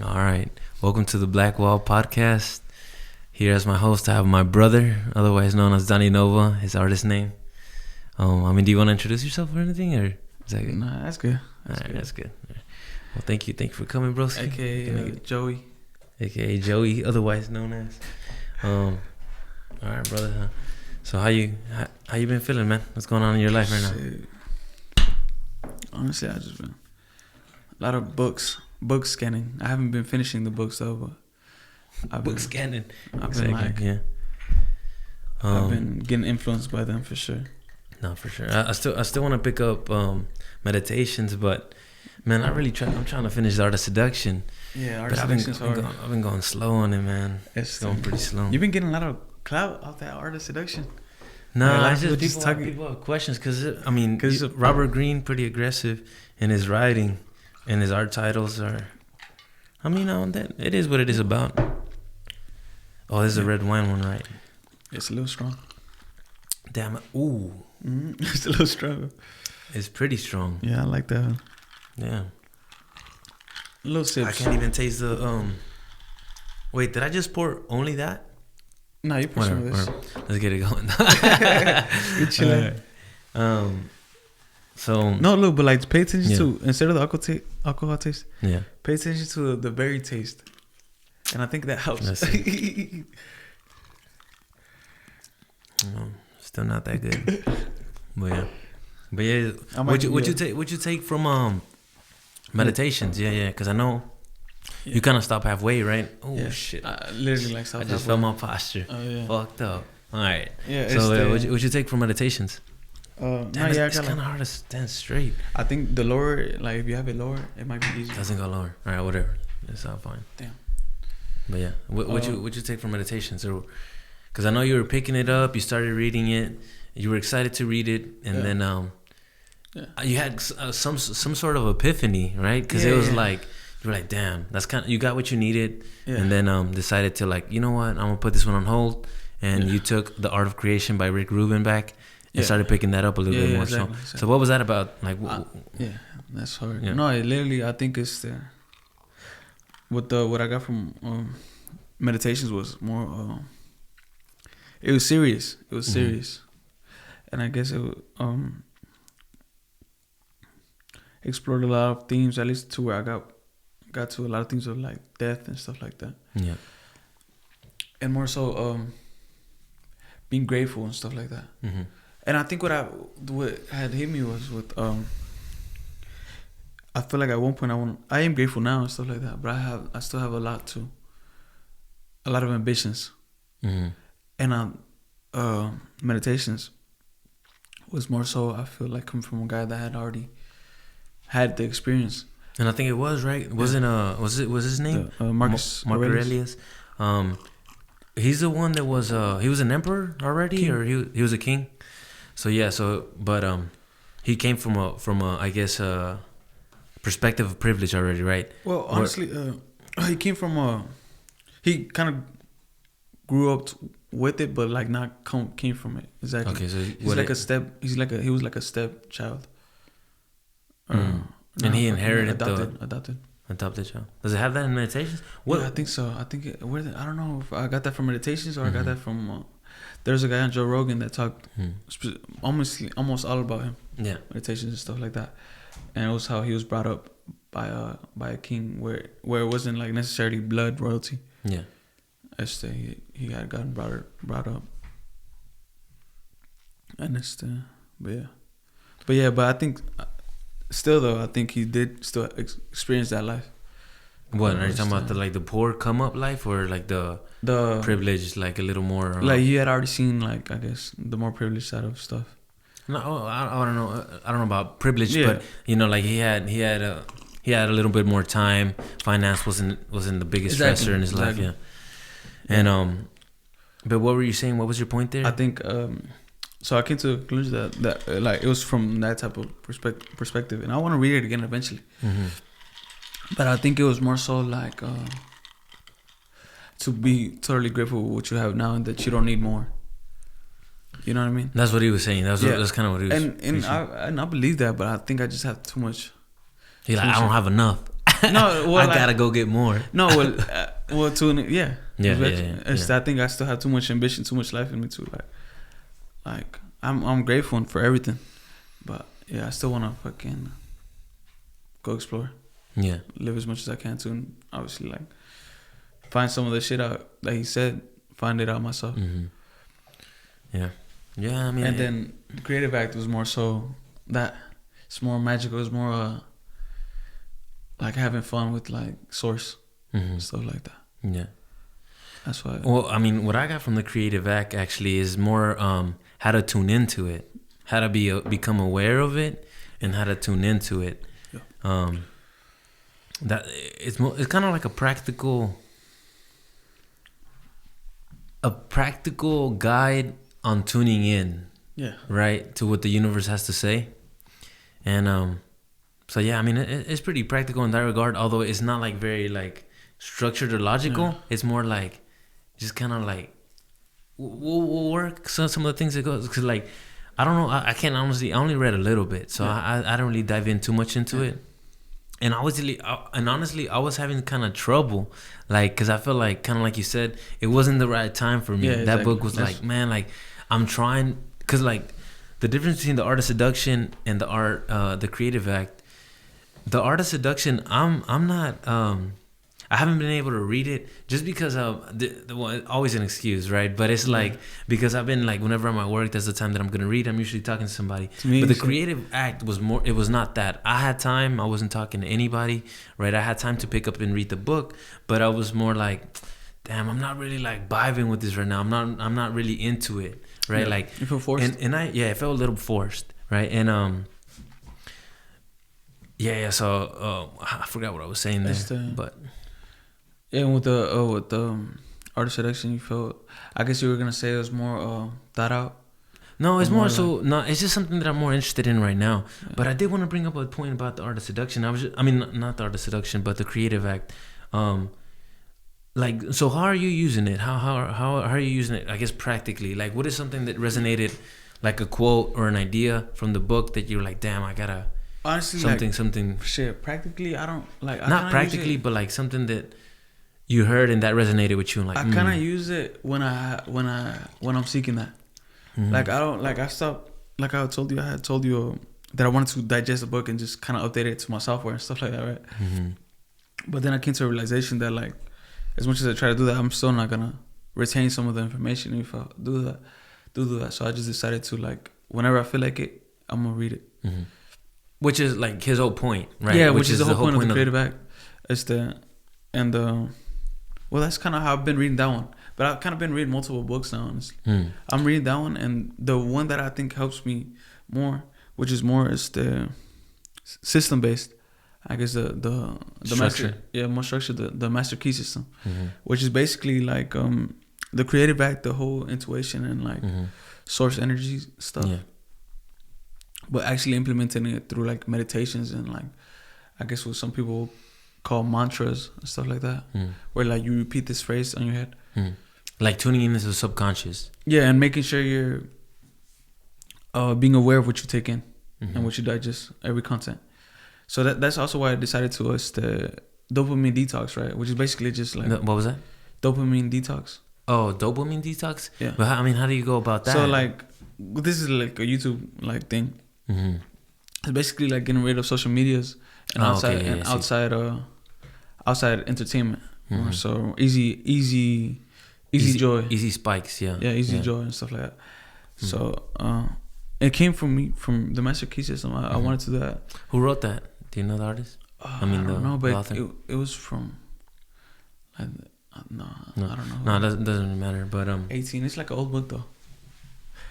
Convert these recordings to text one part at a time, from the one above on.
All right. Welcome to the BlackWall podcast. Here as my host, I have my brother, otherwise known as Dawnynova, his artist name. Do you want to introduce yourself or anything, or is that good? Nah, that's good. That's good. All right. Well, thank you for coming, bro. AKA Joey. AKA Joey, otherwise known as. All right, brother. So how you been feeling, man? What's going on in your life right now? Honestly, I just been a lot of book scanning. I haven't been finishing the books though, but I've been scanning. I've been I've been getting influenced by them for sure. No, for sure. I still want to pick up meditations, but man, I'm trying to finish the Art of Seduction. Yeah, I've been going slow on it, man. It's going pretty slow. You've been getting a lot of clout off that Art of Seduction. No, I just people have questions because Robert Greene pretty aggressive in his writing, and his art titles are. That it is what it is about. Oh, this is a red wine one, right? It's a little strong. Damn it! Ooh, it's a little strong. It's pretty strong. Yeah, I like that one. Yeah. A little sip. I can't even taste the Wait, did I just pour only that? No, you pour some of this. Let's get it going. You're chilling. So no, look, but like pay attention to instead of the alcohol taste. Yeah. Pay attention to the berry taste, and I think that helps. Still not that good, but yeah. What you take from meditations? Yeah, because I know you kind of stop halfway, right? Oh shit! I literally stop. I just felt my posture. Oh yeah. Fucked up. All right. Yeah. So what you take from meditations? It's kind of hard to stand straight. I think the lower, like if you have it lower, it might be easier. Doesn't go lower. All right, whatever. That's all fine. Damn. But yeah, what you take from meditations? Or because I know you were picking it up, you started reading it, you were excited to read it, and then you had some sort of epiphany, right? Because it was like you were like, damn, that's you got what you needed, and then decided to like, you know what, I'm gonna put this one on hold, and you took The Art of Creation by Rick Rubin back. And started picking that up a little bit more. Exactly. So what was that about? Like, that's hard. Yeah. No, I think it's what I got from meditations was more. It was serious. It was serious, and I guess it explored a lot of themes. At least to where I got to a lot of things of like death and stuff like that. Yeah, and more so being grateful and stuff like that. Mm-hmm. And I think what had hit me was with I feel like at one point I am grateful now and stuff like that, but I still have a lot of ambitions, and meditations was more so I feel like coming from a guy that had already had the experience. And I think it was right. Wasn't was his name Marcus Aurelius? He's the one that was he was an emperor already, king. Or he was a king. So he came from a I guess perspective of privilege already, right? Well, honestly, he came from he kind of grew up with it, but like not came from it exactly. Okay, so he's like a step. He was like a stepchild. And he inherited adopted child. Does it have that in meditations? Yeah, I think so. I think I don't know if I got that from meditations or I got that from. There's a guy on Joe Rogan that talked almost all about him. Yeah, meditations and stuff like that, and it was how he was brought up by a king where it wasn't like necessarily blood royalty. Yeah, he had gotten brought up, and but I think still though I think he did still experience that life. What are you talking about? The poor come up life, or like the privileged, like a little more. Like he had already seen, like I guess the more privileged side of stuff. No, I don't know. I don't know about privilege, but like he had a little bit more time. Finance wasn't the biggest stressor in his life. Yeah, and but what were you saying? What was your point there? I think so. I came to the conclusion that like it was from that type of perspective, and I want to read it again eventually. Mm-hmm. But I think it was more so like to be totally grateful for what you have now and that you don't need more. You know what I mean? That's what he was saying. That's kind of what he was. And I believe that, but I think I just have too much. I don't have enough. No, well, I gotta go get more. No, well, yeah. I think I still have too much ambition, too much life in me too. Like I'm grateful for everything, but yeah, I still wanna fucking go explore. Yeah, live as much as I can too, and obviously like find some of the shit out that he said. Find it out myself. Mm-hmm. Yeah. I mean, and then the creative act was more so that it's more magical. It's more like having fun with like source stuff like that. Yeah, that's why. Well, I mean, what I got from the creative act actually is more how to tune into it, how to become aware of it, and how to tune into it. Yeah. That it's kind of like a practical guide on tuning in. Yeah. Right, to what the universe has to say, and so yeah, I mean it's pretty practical in that regard. Although it's not like very like structured or logical. Yeah. It's more like just kind of like we'll work some of the things that goes, because like I don't know, I can't honestly, I only read a little bit, so I don't really dive in too much into it. And honestly, I was having kind of trouble, like, because I feel like, kind of like you said, it wasn't the right time for me. Yeah, that book was like, man, like, I'm trying, because, like, the difference between the art of seduction and the creative act, the art of seduction, I'm not, I haven't been able to read it just because always an excuse, right? But it's like, because I've been like, whenever I'm at work, that's the time that I'm going to read. I'm usually talking to somebody. But the creative act was more, it was not that. I had time. I wasn't talking to anybody, right? I had time to pick up and read the book, but I was more like, damn, I'm not really like vibing with this right now. I'm not really into it, right? Yeah. Like, you feel forced. And it felt a little forced, right? And so I forgot what I was saying there, but. Yeah, with the art of seduction, you felt, I guess you were gonna say it was more thought out. No, it's more so no. It's just something that I'm more interested in right now. Yeah. But I did want to bring up a point about the art of seduction. Not the art of seduction, but the creative act. Like, so how are you using it? How are you using it? I guess practically. Like, what is something that resonated, like a quote or an idea from the book that you're like, damn, I gotta. Honestly, something. Shit, practically, I don't like. Not practically, but like something that you heard and that resonated with you. And like, I kind of use it when I'm seeking that. Mm-hmm. Like, I don't, like, I stopped, like I had told you that I wanted to digest a book and just kind of update it to my software and stuff like that, right? Mm-hmm. But then I came to a realization that, like, as much as I try to do that, I'm still not gonna retain some of the information if I do that. So I just decided to, like, whenever I feel like it, I'm gonna read it. Mm-hmm. Which is like his whole point, right? Yeah, which is the whole point of the creative act. Well, that's kind of how I've been reading that one. But I've kind of been reading multiple books now, honestly. I'm reading that one, and the one that I think helps me more, which is the system-based. I guess the structure. More structured, the master key system, which is basically like the creative act, the whole intuition and like source energy stuff. Yeah. But actually implementing it through like meditations and like, I guess what some people call mantras and stuff like that, where like you repeat this phrase on your head, like tuning in into the subconscious. Yeah, and making sure you're being aware of what you take in and what you digest, every content. So that's also why I decided to the dopamine detox, right? Which is basically just like, what was that? Dopamine detox. Oh, dopamine detox. Yeah. But how do you go about that? So like, this is like a YouTube like thing. It's basically like getting rid of social medias and outside entertainment. So easy joy, easy spikes, yeah, easy joy and stuff like that. So it came from the master key system. I wanted to do that. Who wrote that? Do you know the artist? I don't know, but it was from. I don't know. No, it doesn't matter. But 18. It's like an old book though.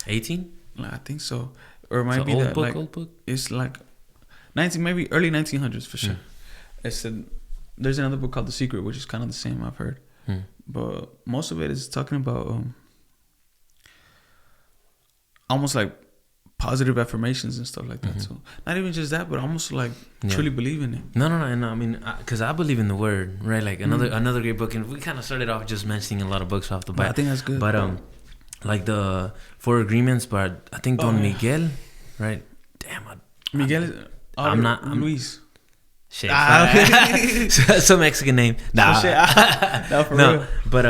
18? I think so. Or it might be that old book? It's like 19, maybe early 1900s for sure. There's another book called The Secret, which is kind of the same, I've heard. But most of it is talking about almost like positive affirmations and stuff like that. So not even just that, but almost like truly believe in it. No. I mean, because I believe in the word, right? Like another great book, and we kind of started off just mentioning a lot of books off the bat. I think that's good. But like the 4 Agreements, but I think Don Miguel, right? Damn, Miguel is. I'm Luis. Shit. Okay. Some Mexican name. Nah. No, for real. But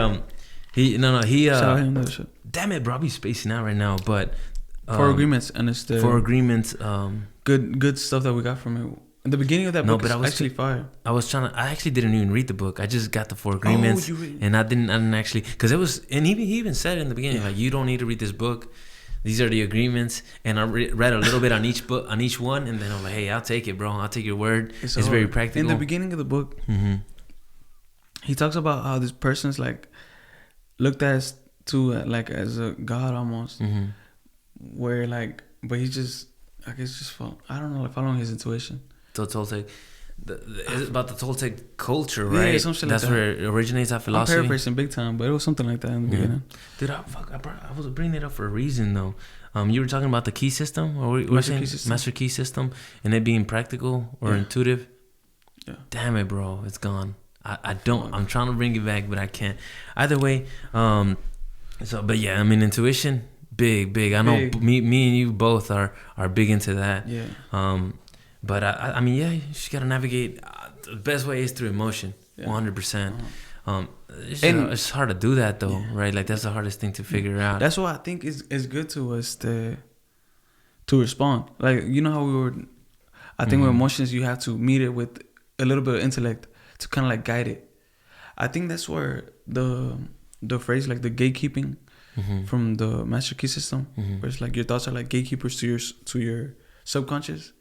he Shout out him, that shit. Damn it, bro, I'll be spacing out right now. But Four Agreements, and it's the Four Agreements. Good stuff that we got from it. In the beginning of that book is actually fire. I actually didn't even read the book. I just got the Four Agreements, and I didn't actually, because it was, and he even said in the beginning, like, you don't need to read this book. These are the agreements, and I read a little bit on each book, on each one, and then I'm like, hey, I'll take it, bro. I'll take your word. It's very practical. In the beginning of the book, he talks about how this person's like looked at like as a god almost, where like, but he just, I guess, just following his intuition. The Toltec, it's about the Toltec culture, right? Yeah, some shit That's like that. where it originates, that philosophy. I'm paraphrasing big time, but it was something like that in the beginning. Dude, I was bringing it up for a reason though. You were talking about the key system, or master key system, and it being practical or intuitive. Yeah. Damn it, bro, it's gone. I'm trying to bring it back, but I can't. Either way, but yeah, I mean, intuition, big. I know me and you both are big into that. Yeah. But I mean, yeah, you just gotta navigate. The best way is through emotion, 100%. It's hard to do that though, right? Like, that's the hardest thing to figure out. That's what I think is good to us to respond. Like, you know how we were. I think with emotions, you have to meet it with a little bit of intellect to kind of like guide it. I think that's where the phrase like the gatekeeping from the master key system, where it's like your thoughts are like gatekeepers to your subconscious.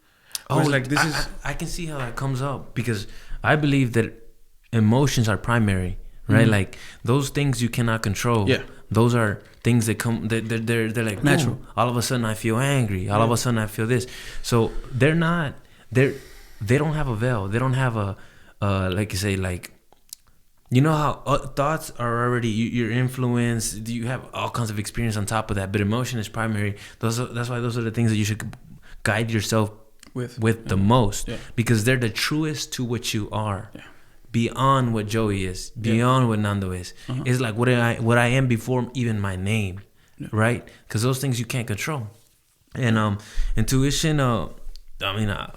Like this I can see how that comes up, because I believe that emotions are primary, right? Like, those things you cannot control. Yeah. Those are things that come. They're like natural. Boom, all of a sudden I feel angry. All of a sudden I feel this. So they're not. They don't have a veil. They don't have a like you say, like, you know how thoughts are already your influence. You have all kinds of experience on top of that, but emotion is primary. That's why those are the things that you should guide yourself with the most, because they're the truest to what you are, beyond what Joey is, beyond what Nando is. It's like what I am before even my name, right? Because those things you can't control. And intuition, I mean, I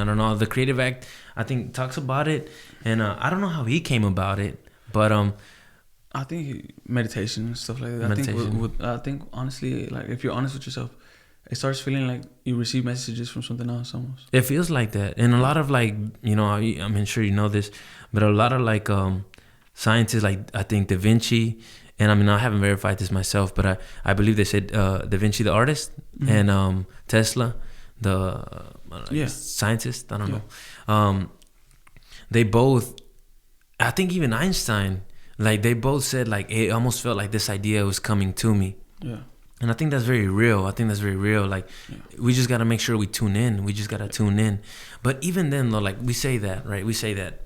don't know. The Creative Act, I think, talks about it, and I don't know how he came about it, but I think meditation and stuff like that. I think honestly, like, if you're honest with yourself, it starts feeling like you receive messages from something else almost. It feels like that. And a lot of, like, you know, I mean, sure you know this, but a lot of, like, scientists, like, I think Da Vinci, and I mean, I haven't verified this myself, but I believe they said Da Vinci, the artist, and Tesla, the scientist, I don't know. They both, I think even Einstein, like, they both said, like, it almost felt like this idea was coming to me. Yeah. And I think that's very real. Like, we just got to make sure we tune in. We just got to tune in. But even then, though, like, we say that, right? We say that.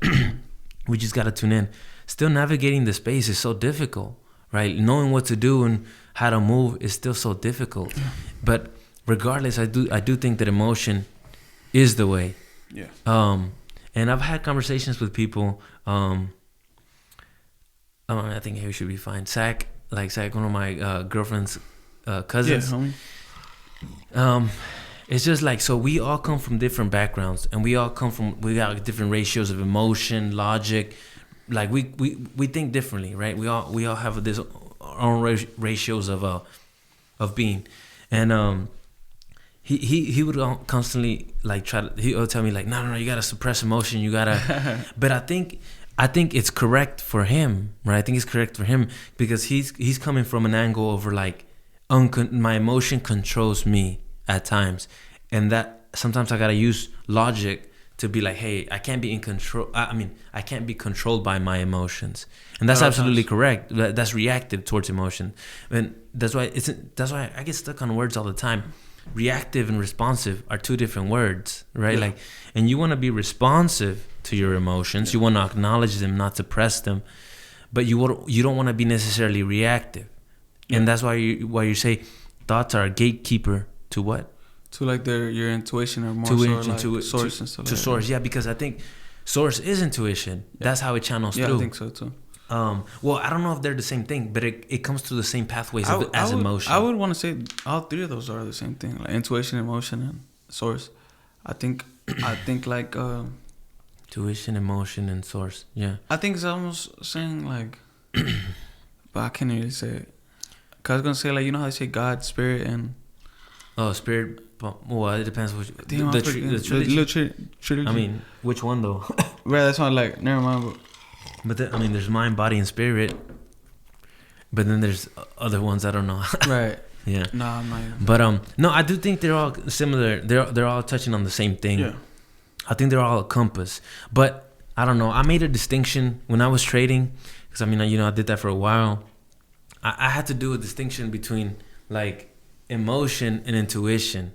We just got to tune in. Still navigating the space is so difficult, right? Knowing what to do and how to move is still so difficult. Yeah. But regardless, I do think that emotion is the way. Yeah. And I've had conversations with people. I think he should be fine. Zach, one of my girlfriend's cousins. Yeah, it's just like, so we all come from different backgrounds, and we got different ratios of emotion, logic. Like, we think differently, right? We all have this our own ratios of being, and he would constantly, like, he would tell me, like, no, you gotta suppress emotion, you gotta. But I think it's correct for him, right? I think it's correct for him, because he's coming from an angle over, like, my emotion controls me at times, and that sometimes I gotta use logic to be like, hey, I can't be in control. I can't be controlled by my emotions, and that's absolutely correct. That's reactive towards emotion, and that's why I get stuck on words all the time. Reactive and responsive are two different words, right? Yeah. Like, and you want to be responsive to your emotions. Yeah. You want to acknowledge them, not suppress them, but you don't want to be necessarily reactive. Yeah. And that's why you say thoughts are a gatekeeper to what? To, like, your intuition, or more source and stuff. To source, yeah, because I think source is intuition. Yeah. That's how it channels through. Yeah, I think so too. Well, I don't know if they're the same thing, but it comes through the same pathways as emotion. I would want to say all three of those are the same thing, like intuition, emotion, and source. I think I think like tuition, emotion, and source. Yeah. I think it's almost saying like, but I can't really say it. Cause I was gonna say like, you know how they say God, spirit, and spirit. Well, it depends which damn, the trilogy. I mean, which one though? Right, that's one like never mind. But I mean, there's mind, body, and spirit. But then there's other ones I don't know. Right. Yeah. No, I'm not. But no, I do think they're all similar. They're all touching on the same thing. Yeah. I think they're all a compass. But I don't know. I made a distinction when I was trading, because I mean, I did that for a while. I had to do a distinction between like emotion and intuition.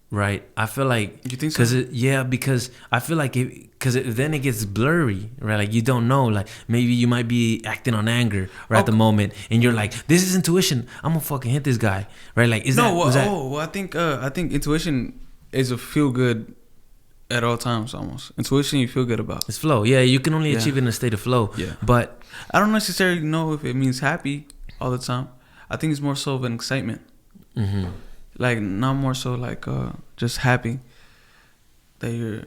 Right, I feel like you think so? Because I feel like then it gets blurry, right? Like you don't know, like maybe you might be acting on anger right at the moment, and you're like, "This is intuition. I'm gonna fucking hit this guy," right? Like, I think intuition is a feel good at all times. Almost intuition, you feel good about. It's flow. Yeah, you can only achieve it in a state of flow. Yeah, but I don't necessarily know if it means happy all the time. I think it's more so of an excitement. Mm-hmm. Like not more so like just happy that you're.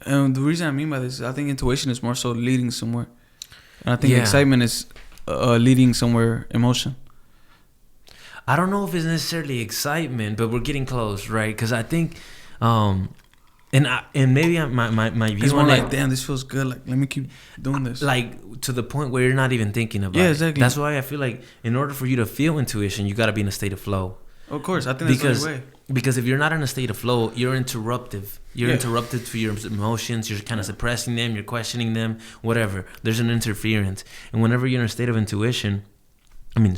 And the reason I mean by this is I think intuition is more so leading somewhere, and I think excitement is leading somewhere emotion. I don't know if it's necessarily excitement, but we're getting close, right? Because I think, and maybe my view it's more on like, damn, this feels good. Like let me keep doing this. Like to the point where you're not even thinking about it. Yeah, exactly. That's why I feel like in order for you to feel intuition, you got to be in a state of flow. Of course, I think that's the only way. Because if you're not in a state of flow, you're interruptive. You're interrupted to your emotions. You're kind of suppressing them. You're questioning them. Whatever. There's an interference. And whenever you're in a state of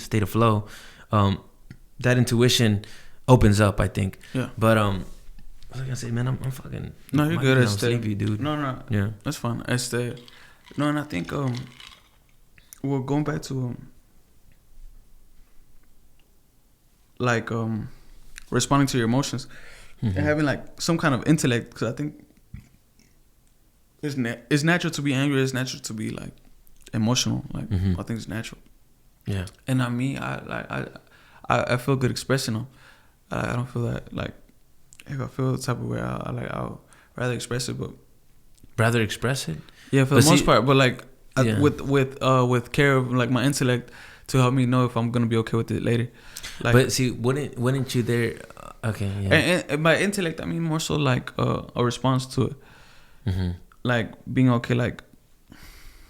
state of flow, that intuition opens up, I think. Yeah. But what was I gonna say, man? I'm fucking. No, you're good. I'm sleepy, dude. No. Yeah. That's fine. No, and I think well, going back to like responding to your emotions and having like some kind of intellect, because I think it's natural to be angry. It's natural to be like emotional. Like I think it's natural. Yeah. And on me, I feel good expressing them. I don't feel that like if I feel the type of way I'll rather express it, but rather express it. Yeah, for the most part. But like with care of like my intellect to help me know if I'm gonna be okay with it later. Like, but see, wouldn't you there? Okay, yeah. And by intellect, I mean more so like a response to it, like being okay, like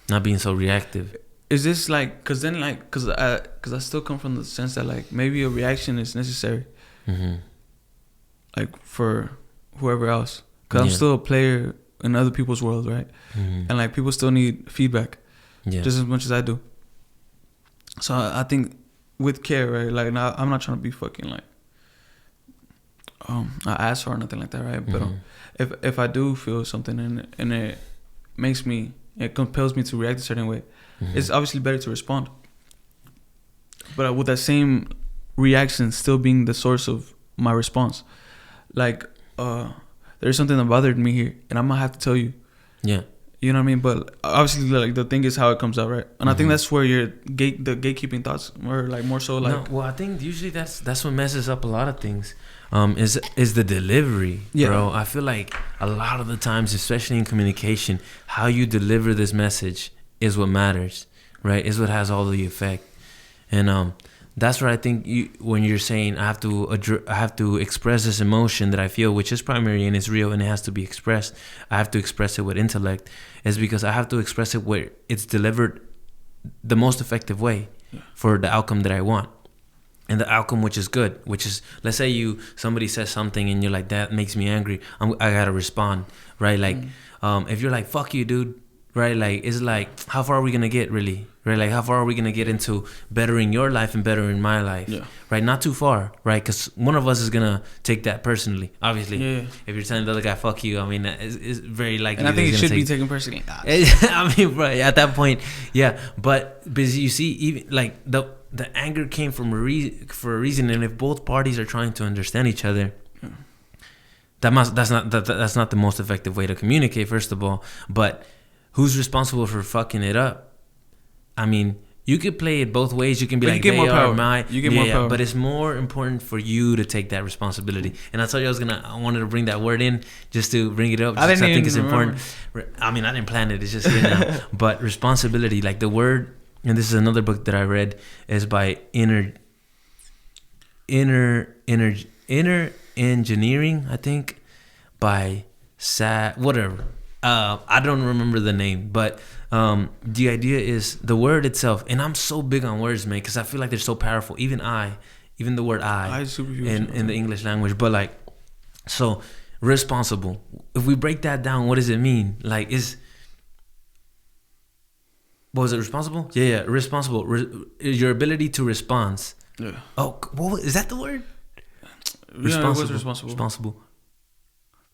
not being so reactive. Is this like because I still come from the sense that like maybe a reaction is necessary, like for whoever else, because I'm still a player in other people's world, right? And like people still need feedback, just as much as I do. So I think with care, right? Like I'm not trying to be fucking like an asshole or nothing like that, right? But if I do feel something and it compels me to react a certain way, it's obviously better to respond. But with that same reaction still being the source of my response, like there's something that bothered me here, and I'm gonna have to tell you. Yeah. You know what I mean? But obviously, like the thing is how it comes out, right? And I think that's where the gatekeeping thoughts were like more so like. No, well, I think usually that's what messes up a lot of things. Is the delivery, bro? I feel like a lot of the times, especially in communication, how you deliver this message is what matters, right? Is what has all the effect, and that's where I think when you're saying I have to express this emotion that I feel, which is primary and it's real and it has to be expressed. I have to express it with intellect, is because I have to express it where it's delivered the most effective way for the outcome that I want, and the outcome which is good, which is, let's say somebody says something and you're like, that makes me angry. I gotta respond, right? Like if you're like, fuck you, dude, right? Like it's like, how far are we gonna get, really? Right, like how far are we gonna get into bettering your life and bettering my life? Right, not too far, right? Because one of us is gonna take that personally. Obviously, if you're telling the other guy "fuck you," I mean, it's very likely. And I think it should be taken personally. I mean, right at that point, But you see, even like the anger came from for a reason, and if both parties are trying to understand each other, that's not the most effective way to communicate. First of all, but who's responsible for fucking it up? I mean, You could play it both ways. You can be but like, you get more power. You get more power. But it's more important for you to take that responsibility. And I told you I wanted to bring that word in just to bring it up. I think it's important. I mean, I didn't plan it. It's just here now. But responsibility, like the word, and this is another book that I read, is by inner engineering, I think, by whatever. I don't remember the name, but the idea is the word itself. And I'm so big on words, man, because I feel like they're so powerful. Even the word I in the English language. But like, so responsible. If we break that down, what does it mean? Like, what was it? Responsible? Yeah. Responsible. Your ability to respond. Yeah. Oh, is that the word? Responsible. Yeah, it was responsible.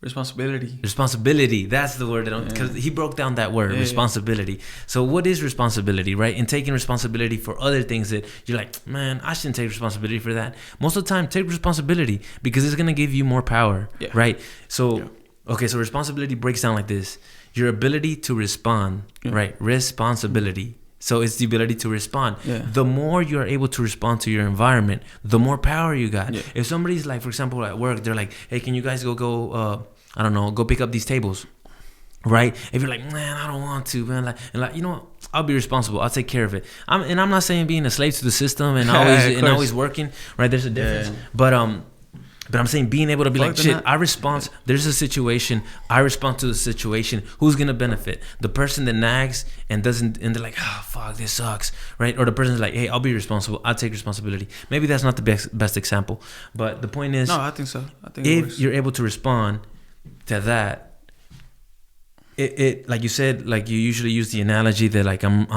Responsibility. That's the word. Because he broke down that word, responsibility. Yeah. So what is responsibility, right? And taking responsibility for other things that you're like, man, I shouldn't take responsibility for that. Most of the time, take responsibility because it's going to give you more power, right? So, okay, so responsibility breaks down like this. Your ability to respond, right? Responsibility. So it's the ability to respond. Yeah. The more you're able to respond to your environment, the more power you got. Yeah. If somebody's like, for example, at work, they're like, hey, can you guys go pick up these tables, right? If you're like, man, I don't want to, man, you know what? I'll be responsible. I'll take care of it. I'm not saying being a slave to the system and always working, right? There's a difference. Yeah. But I'm saying being able to be like, shit, there's a situation, I respond to the situation. Who's going to benefit? The person that nags and doesn't, and they're like, oh, fuck, this sucks, right? Or the person's like, hey, I'll be responsible. I'll take responsibility. Maybe that's not the best example. But the point is, no, I think so. I think if you're able to respond to that, it like you said, like you usually use the analogy that like I'm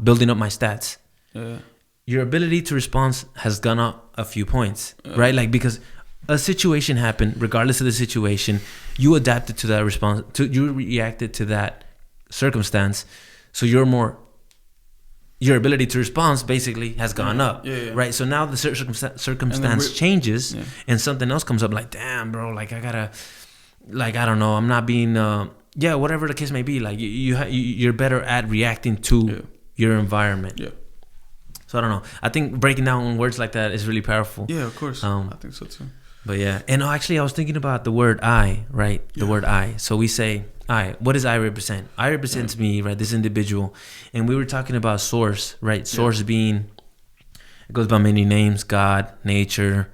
building up my stats. Yeah. Your ability to respond has gone up a few points, right? Like because a situation happened, regardless of the situation, you adapted to that response. You reacted to that circumstance, so your ability to respond basically has gone up, right? So now the circumstance changes, and something else comes up. Like, damn, bro, like I gotta, like I don't know, I'm not being, whatever the case may be. Like you're better at reacting to your environment. Yeah. So I don't know. I think breaking down words like that is really powerful. Yeah, of course. I think so too. But yeah, and actually I was thinking about the word I, right? The word I. So we say I. What does I represent? I represents me, right? This individual. And we were talking about source, right? Source being, it goes by many names: God, nature,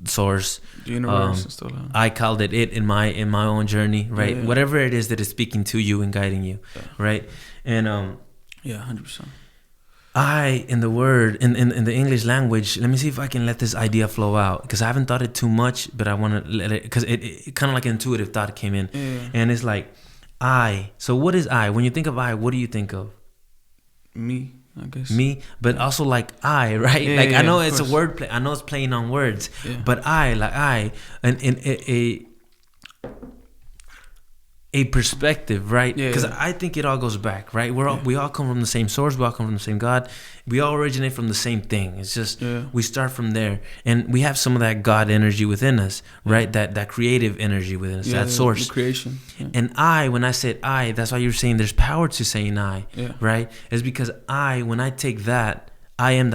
source, the universe, and stuff. I called it in my own journey, right? Whatever it is that is speaking to you and guiding you, right? And 100%. I in the word in the English language. Let me see if I can let this idea flow out, because I haven't thought it too much, but I want to let it, because it kind of like an intuitive thought came in, and it's like I. So what is I? When you think of I, what do you think of? Me, I guess. Me, but also like I, right? Yeah, like I know it's a word play. I know it's playing on words, but I, and a perspective, right? Because I think it all goes back, right? We all come from the same source. We all come from the same God. We all originate from the same thing. It's just we start from there, and we have some of that God energy within us, right? That creative energy within us, that source, creation. And when I said I, that's why you're saying there's power to saying I, right? It's because when I take that, I am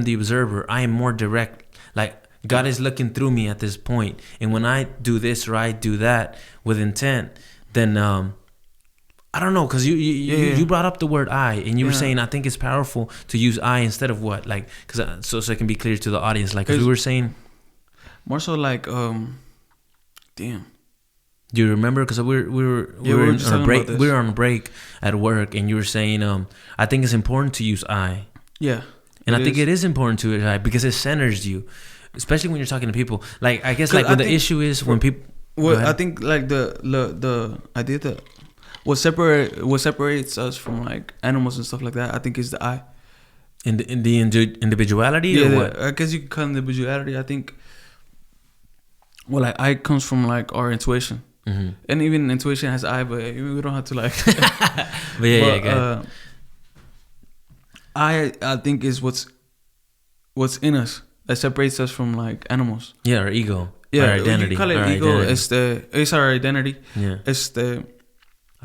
the observer. I am more direct. Like God is looking through me at this point, and when I do this or I do that with intent, then I don't know, because you brought up the word I, and you were saying I think it's powerful to use I instead of what, like, because so it can be clear to the audience, like, because we were saying more so like damn. Do you remember? Because we were on a break. We were on a break at work, and you were saying I think it's important to use I. Yeah. And I think it is important to use I because it centers you, especially when you're talking to people. Like I guess like when the issue is when people. Well, I think like the idea that what separates us from like animals and stuff like that, I think is the I. In the individuality, or what? I guess you could call it individuality. I think. Well, like I comes from like our intuition, and even intuition has I, but we don't have to like. But I think is what's in us that separates us from like animals. Yeah, our ego. Yeah, our identity. You call it ego. It's our identity. Yeah. It's the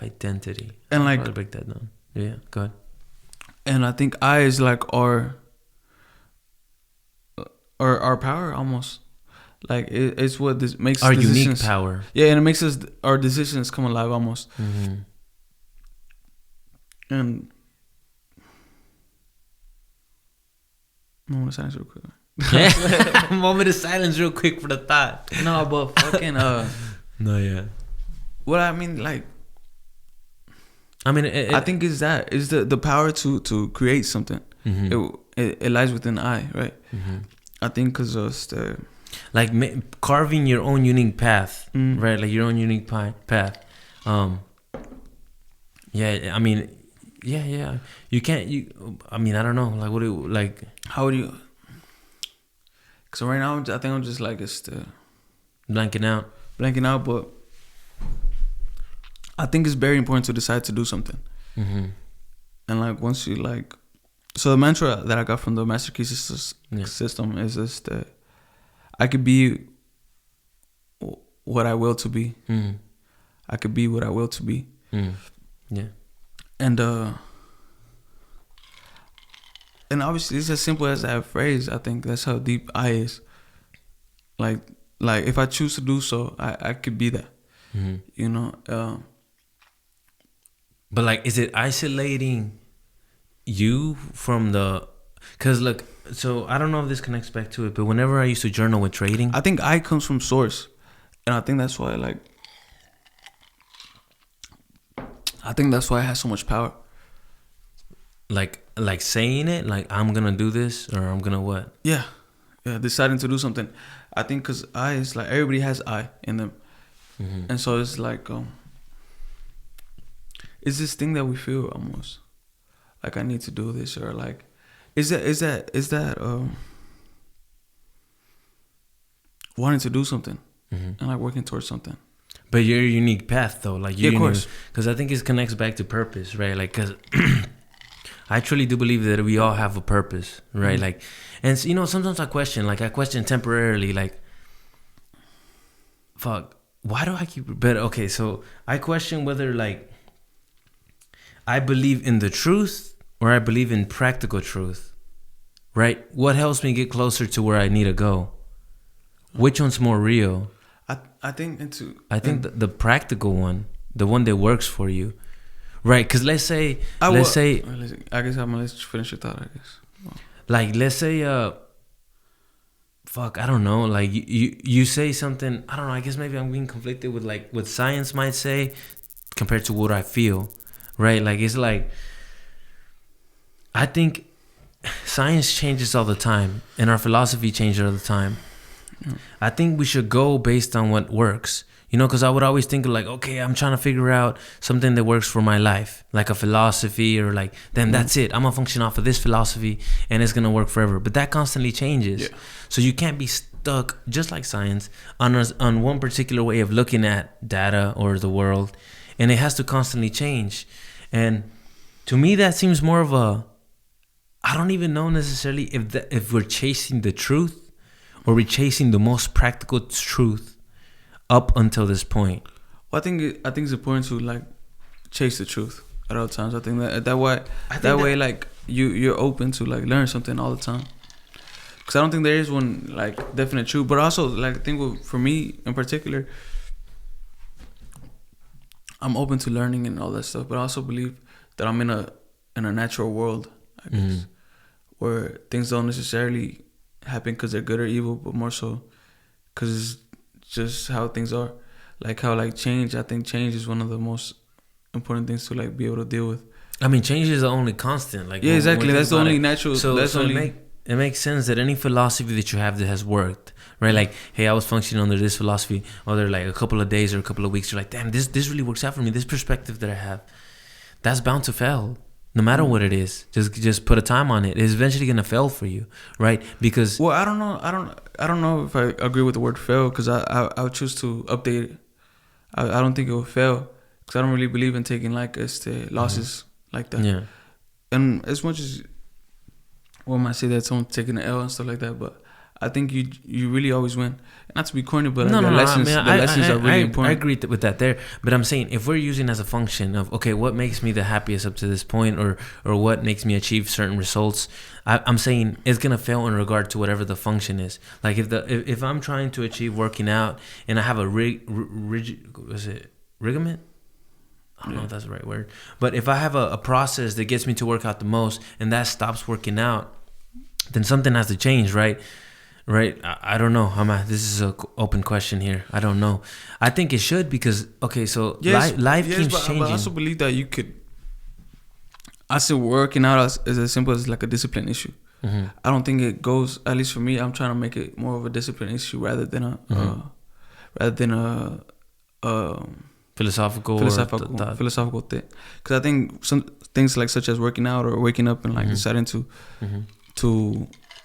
identity. And like I'll break that down. Yeah, go ahead. And I think I is like our power almost. Like it's what this makes our unique power. Yeah, and it makes our decisions come alive almost. Mm-hmm. And moment of silence real quick. Moment of silence real quick for the thought. No, but fucking no, yeah. What I mean, like, I mean, I think is the power to create something. Mm-hmm. It lies within the eye, right? Mm-hmm. I think because of the like carving your own unique path, right? Like your own unique path. Yeah, I mean, yeah. You can't. I mean, I don't know. Like, what do you like? How would you? Because right now, I think I'm just like blanking out. But I think it's very important to decide to do something. Mm-hmm. And like once you like, so the mantra that I got from the Master Key system is this: that I could be what I will to be. Mm. I could be what I will to be. Mm. Yeah. And obviously it's as simple as that phrase. I think that's how deep I is. Like if I choose to do so, I could be that. Mm-hmm. You know. But like, is it isolating you from the? Cause look, so I don't know if this connects back to it, but whenever I used to journal with trading, I think I comes from source, and I think that's why it has so much power. Like saying it, like I'm gonna do this or I'm gonna what? Yeah, deciding to do something. I think because I is like everybody has I in them, mm-hmm. And so it's like it's this thing that we feel almost like I need to do this or like is that wanting to do something, mm-hmm. And like working towards something. But your unique path though, like of course, because I think it connects back to purpose, right? Like because I truly do believe that we all have a purpose, right? Mm-hmm. Like, and you know, sometimes I question temporarily, like, fuck, why do I keep? But okay, so I question whether like I believe in the truth or I believe in practical truth, right? What helps me get closer to where I need to go? Which one's more real? I think the practical one, the one that works for you, right? Because let's say I guess I'm gonna let you finish your thought. I guess. Like let's say fuck, I don't know. Like you say something. I don't know. I guess maybe I'm being conflicted with like what science might say compared to what I feel, right? Like it's like I think science changes all the time, and our philosophy changes all the time. I think we should go based on what works, you know, because I would always think of like, okay, I'm trying to figure out something that works for my life, like a philosophy or like, then that's it. I'm going to function off of this philosophy and it's going to work forever. But that constantly changes. Yeah. So you can't be stuck, just like science, on one particular way of looking at data or the world. And it has to constantly change. And to me, that seems more of I don't even know necessarily if we're chasing the truth or we're chasing the most practical truth up until this point. Well, I think it's important to like chase the truth at all times. I think that way like you're open to like learn something all the time. Because I don't think there is one like definite truth, but also like I think for me in particular, I'm open to learning and all that stuff. But I also believe that I'm in a natural world, I guess, where things don't necessarily happen because they're good or evil, but more so because it's just how things are. Like how like change, I think change is one of the most important things to like be able to deal with. I mean, change is the only constant. Like yeah, exactly. That's the only natural. So it makes sense that any philosophy that you have that has worked, right? Like, hey, I was functioning under this philosophy, or like a couple of days or a couple of weeks. You're like, damn, this really works out for me. This perspective that I have, that's bound to fail. No matter what it is, just put a time on it. It's eventually gonna fail for you, right? Because I don't know if I agree with the word fail because I would choose to update it. I don't think it will fail because I don't really believe in taking like losses like that. Yeah. And as much as one might say that someone's taking an L and stuff like that, but I think you really always win. Not to be corny, but like lessons are really important. I agree with that there. But I'm saying if we're using as a function of, okay, what makes me the happiest up to this point, or what makes me achieve certain results, I'm saying it's gonna fail in regard to whatever the function is. Like if I'm trying to achieve working out and I have a ligament? I don't know if that's the right word. But if I have a process that gets me to work out the most and that stops working out, then something has to change, right? Right? I don't know. This is an open question here. I don't know. I think it should because, okay, so life keeps changing. But I also believe that you could... I see working out as simple as like a discipline issue. Mm-hmm. I don't think it goes, at least for me, I'm trying to make it more of a discipline issue rather than a philosophical thing. Because I think some things like such as working out or waking up and like deciding to,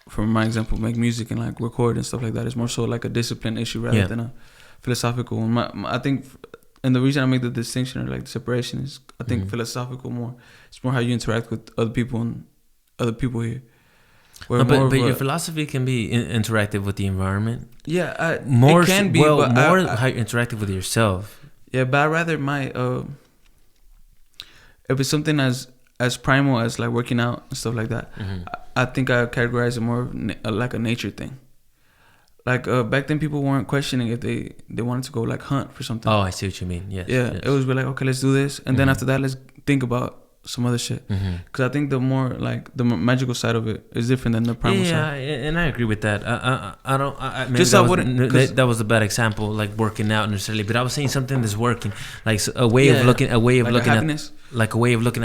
for my example, make music and like record and stuff like that is more so like a discipline issue rather than a philosophical one. I think, and the reason I make the distinction or like the separation is I think philosophical more. It's more how you interact with other people and other people here. But your philosophy can be interactive with the environment. Yeah, it can be. Well, more how you're interactive with yourself. Yeah, but I rather if it's something as primal as like working out and stuff like that, I think I categorize it more like a nature thing. Like back then, people weren't questioning if they wanted to go like hunt for something. Oh, I see what you mean. Yes. Yeah, it was like, okay, let's do this, and then after that, let's think about some other shit. Because I think the more like the magical side of it is different than the primal side. Yeah, and I agree with that. I don't. Maybe that was a bad example, like working out necessarily. But I was saying something that's working, like a way of looking at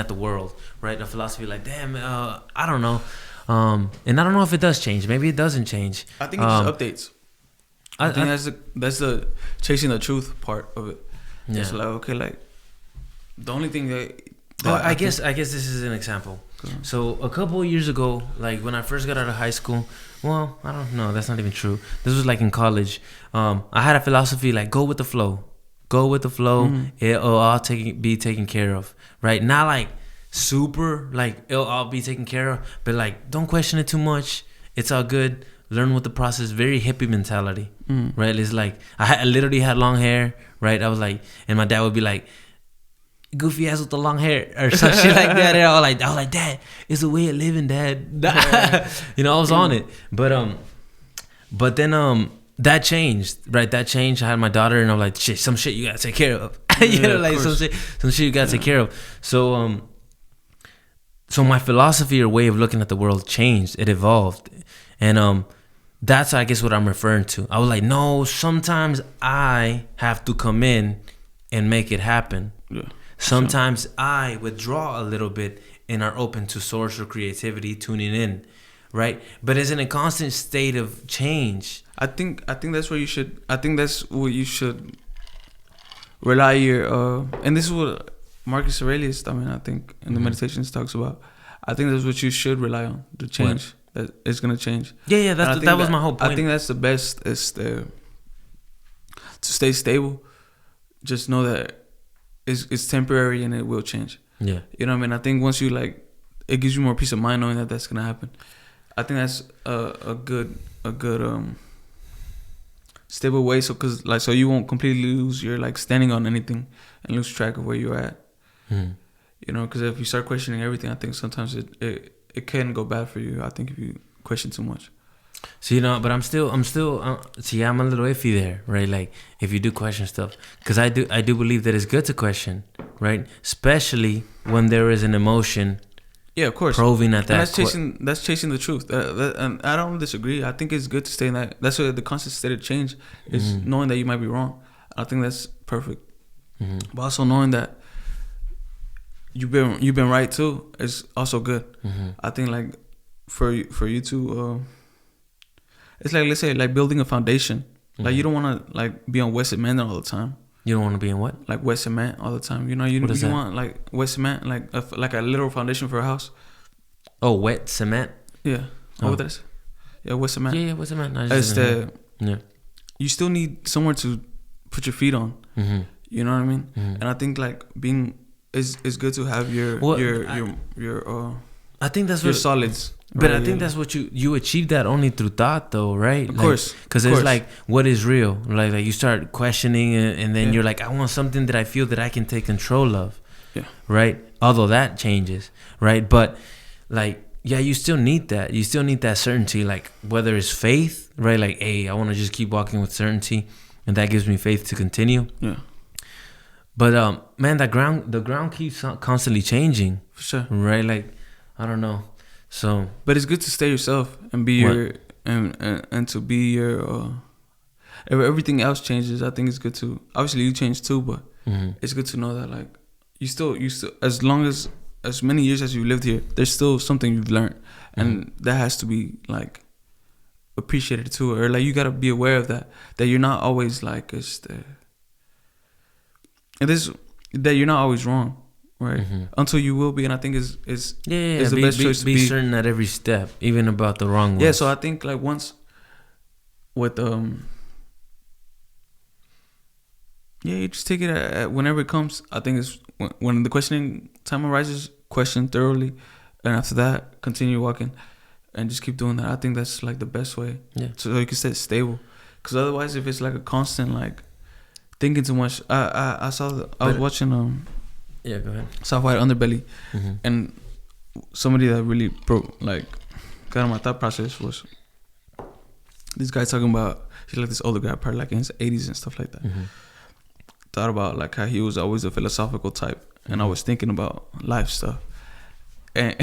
the world, right? A philosophy like, damn, I don't know. And I don't know if it does change. Maybe it doesn't change. I think it just updates. I think that's the chasing the truth part of it. Yeah. It's like, okay, like the only thing that I guess this is an example. So a couple of years ago, like when I first got out of high school, well, I don't know, that's not even true. This was like in college. I had a philosophy like go with the flow. It'll all be taken care of, right? Not like super like it'll all be taken care of, but like don't question it too much. It's all good. Learn with the process. Very hippie mentality, right? It's like I literally had long hair, right? I was like, and my dad would be like, goofy ass with the long hair or some shit like that. And I was like, Dad, it's a way of living, Dad. You know, I was on it, but then that changed, right? That changed. I had my daughter, and I'm like, shit, some shit you gotta take care of. You know, like some shit you gotta take care of. So my philosophy or way of looking at the world changed. It evolved, and that's I guess what I'm referring to. I was like, no, sometimes I have to come in and make it happen. Yeah. Sometimes I withdraw a little bit and are open to source or creativity, tuning in, right? But it's in a constant state of change. I think that's where you should. I think that's what you should rely your. And this is what Marcus Aurelius, I think in the Meditations talks about. I think that's what you should rely on. The change that is gonna change. Yeah. That was my whole point. I think that's the best. Is to stay stable. Just know that. It's temporary and it will change. Yeah, you know what I mean. I think once you like, it gives you more peace of mind knowing that that's gonna happen. I think that's a good stable way. So so you won't completely lose your like standing on anything and lose track of where you're at. You know, because if you start questioning everything, I think sometimes it can go bad for you. I think if you question too much. So, you know, but I'm still I'm a little iffy there, right? Like if you do question stuff, because I do believe that it's good to question, right? Especially when there is an emotion. Yeah, of course. Probing at that. And that's chasing the truth. And I don't disagree. I think it's good to stay in that. That's why the constant state of change is knowing that you might be wrong. I think that's perfect. But also knowing that you've been right too is also good. I think like for you to. It's like, let's say, like building a foundation. Like you don't want to like be on wet cement all the time. You don't want to be in what? Like wet cement all the time. You know, you want like wet cement, like a literal foundation for a house. Oh, wet cement. Yeah. What that is? Yeah, wet cement. Yeah, wet cement. You still need somewhere to put your feet on. You know what I mean? And I think like being is good to have your I think that's your solids. But I think that's what you achieve that only through thought, though, right? Of course. Because it's like, what is real? Like you start questioning it, and then you're like, I want something that I feel that I can take control of. Yeah. Right? Although that changes, right? But like, yeah, you still need that. You still need that certainty, like whether it's faith, right? Like, hey, I want to just keep walking with certainty, and that gives me faith to continue. Yeah. But man, the ground keeps constantly changing. For sure. Right? Like, I don't know. So, but it's good to stay yourself and be your and to be your. If everything else changes, I think it's good to. Obviously, you change too, but it's good to know that like you still as long as many years as you lived here, there's still something you've learned, and that has to be like appreciated too, or like you gotta be aware of that you're not always like that you're not always wrong. Right, until you will be, and I think is the best choice to be certain at every step, even about the wrong ones. Yeah, so I think like once with you just take it at whenever it comes. I think it's when the questioning time arises, question thoroughly, and after that, continue walking, and just keep doing that. I think that's like the best way. Yeah. So you can stay stable, because otherwise, if it's like a constant like thinking too much, I was watching Yeah, go ahead. Soft White Underbelly, and somebody that really got on my thought process was this guy talking about, he's like this older guy, probably like in his 80s and stuff like that. Thought about like how he was always a philosophical type, and I was thinking about life stuff, and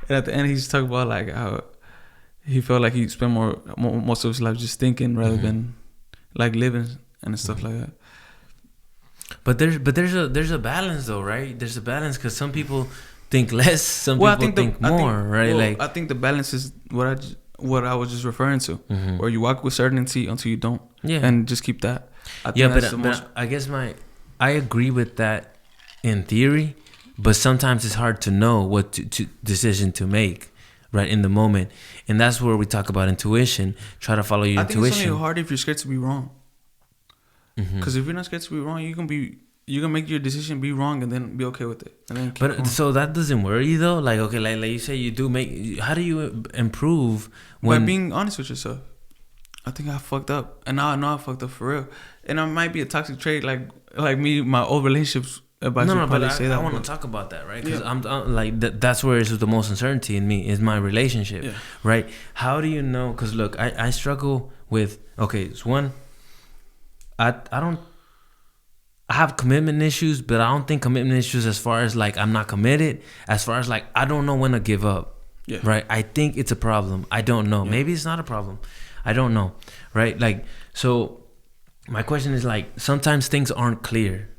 at the end he's talking about like how he felt like he spent most of his life just thinking rather than like living and stuff like that. But there's a balance though, right? There's a balance because some people think less, some people think more, right? Like I think the balance is what I was just referring to, where you walk with certainty until you don't, and just keep that. I guess I agree with that in theory, but sometimes it's hard to know what decision to make, right, in the moment, and that's where we talk about intuition. Try to follow your intuition. I think it's only hard if you're scared to be wrong. Because if you're not scared to be wrong, you can make your decision be wrong and then be okay with it. And then but so that doesn't worry though. Like okay, like you say, you do make. How do you improve by being honest with yourself? I think I fucked up, and now I know I fucked up for real. And it might be a toxic trait, like me, my old relationships. But I want to talk about that, right? Because I'm like that's where is the most uncertainty in me is my relationship, right? How do you know? Because look, I struggle with it's one. I have commitment issues, but I don't think commitment issues as far as like I'm not committed. As far as like I don't know when to give up, right? I think it's a problem. I don't know. Maybe it's not a problem. I don't know, right? Like so, my question is like sometimes things aren't clear.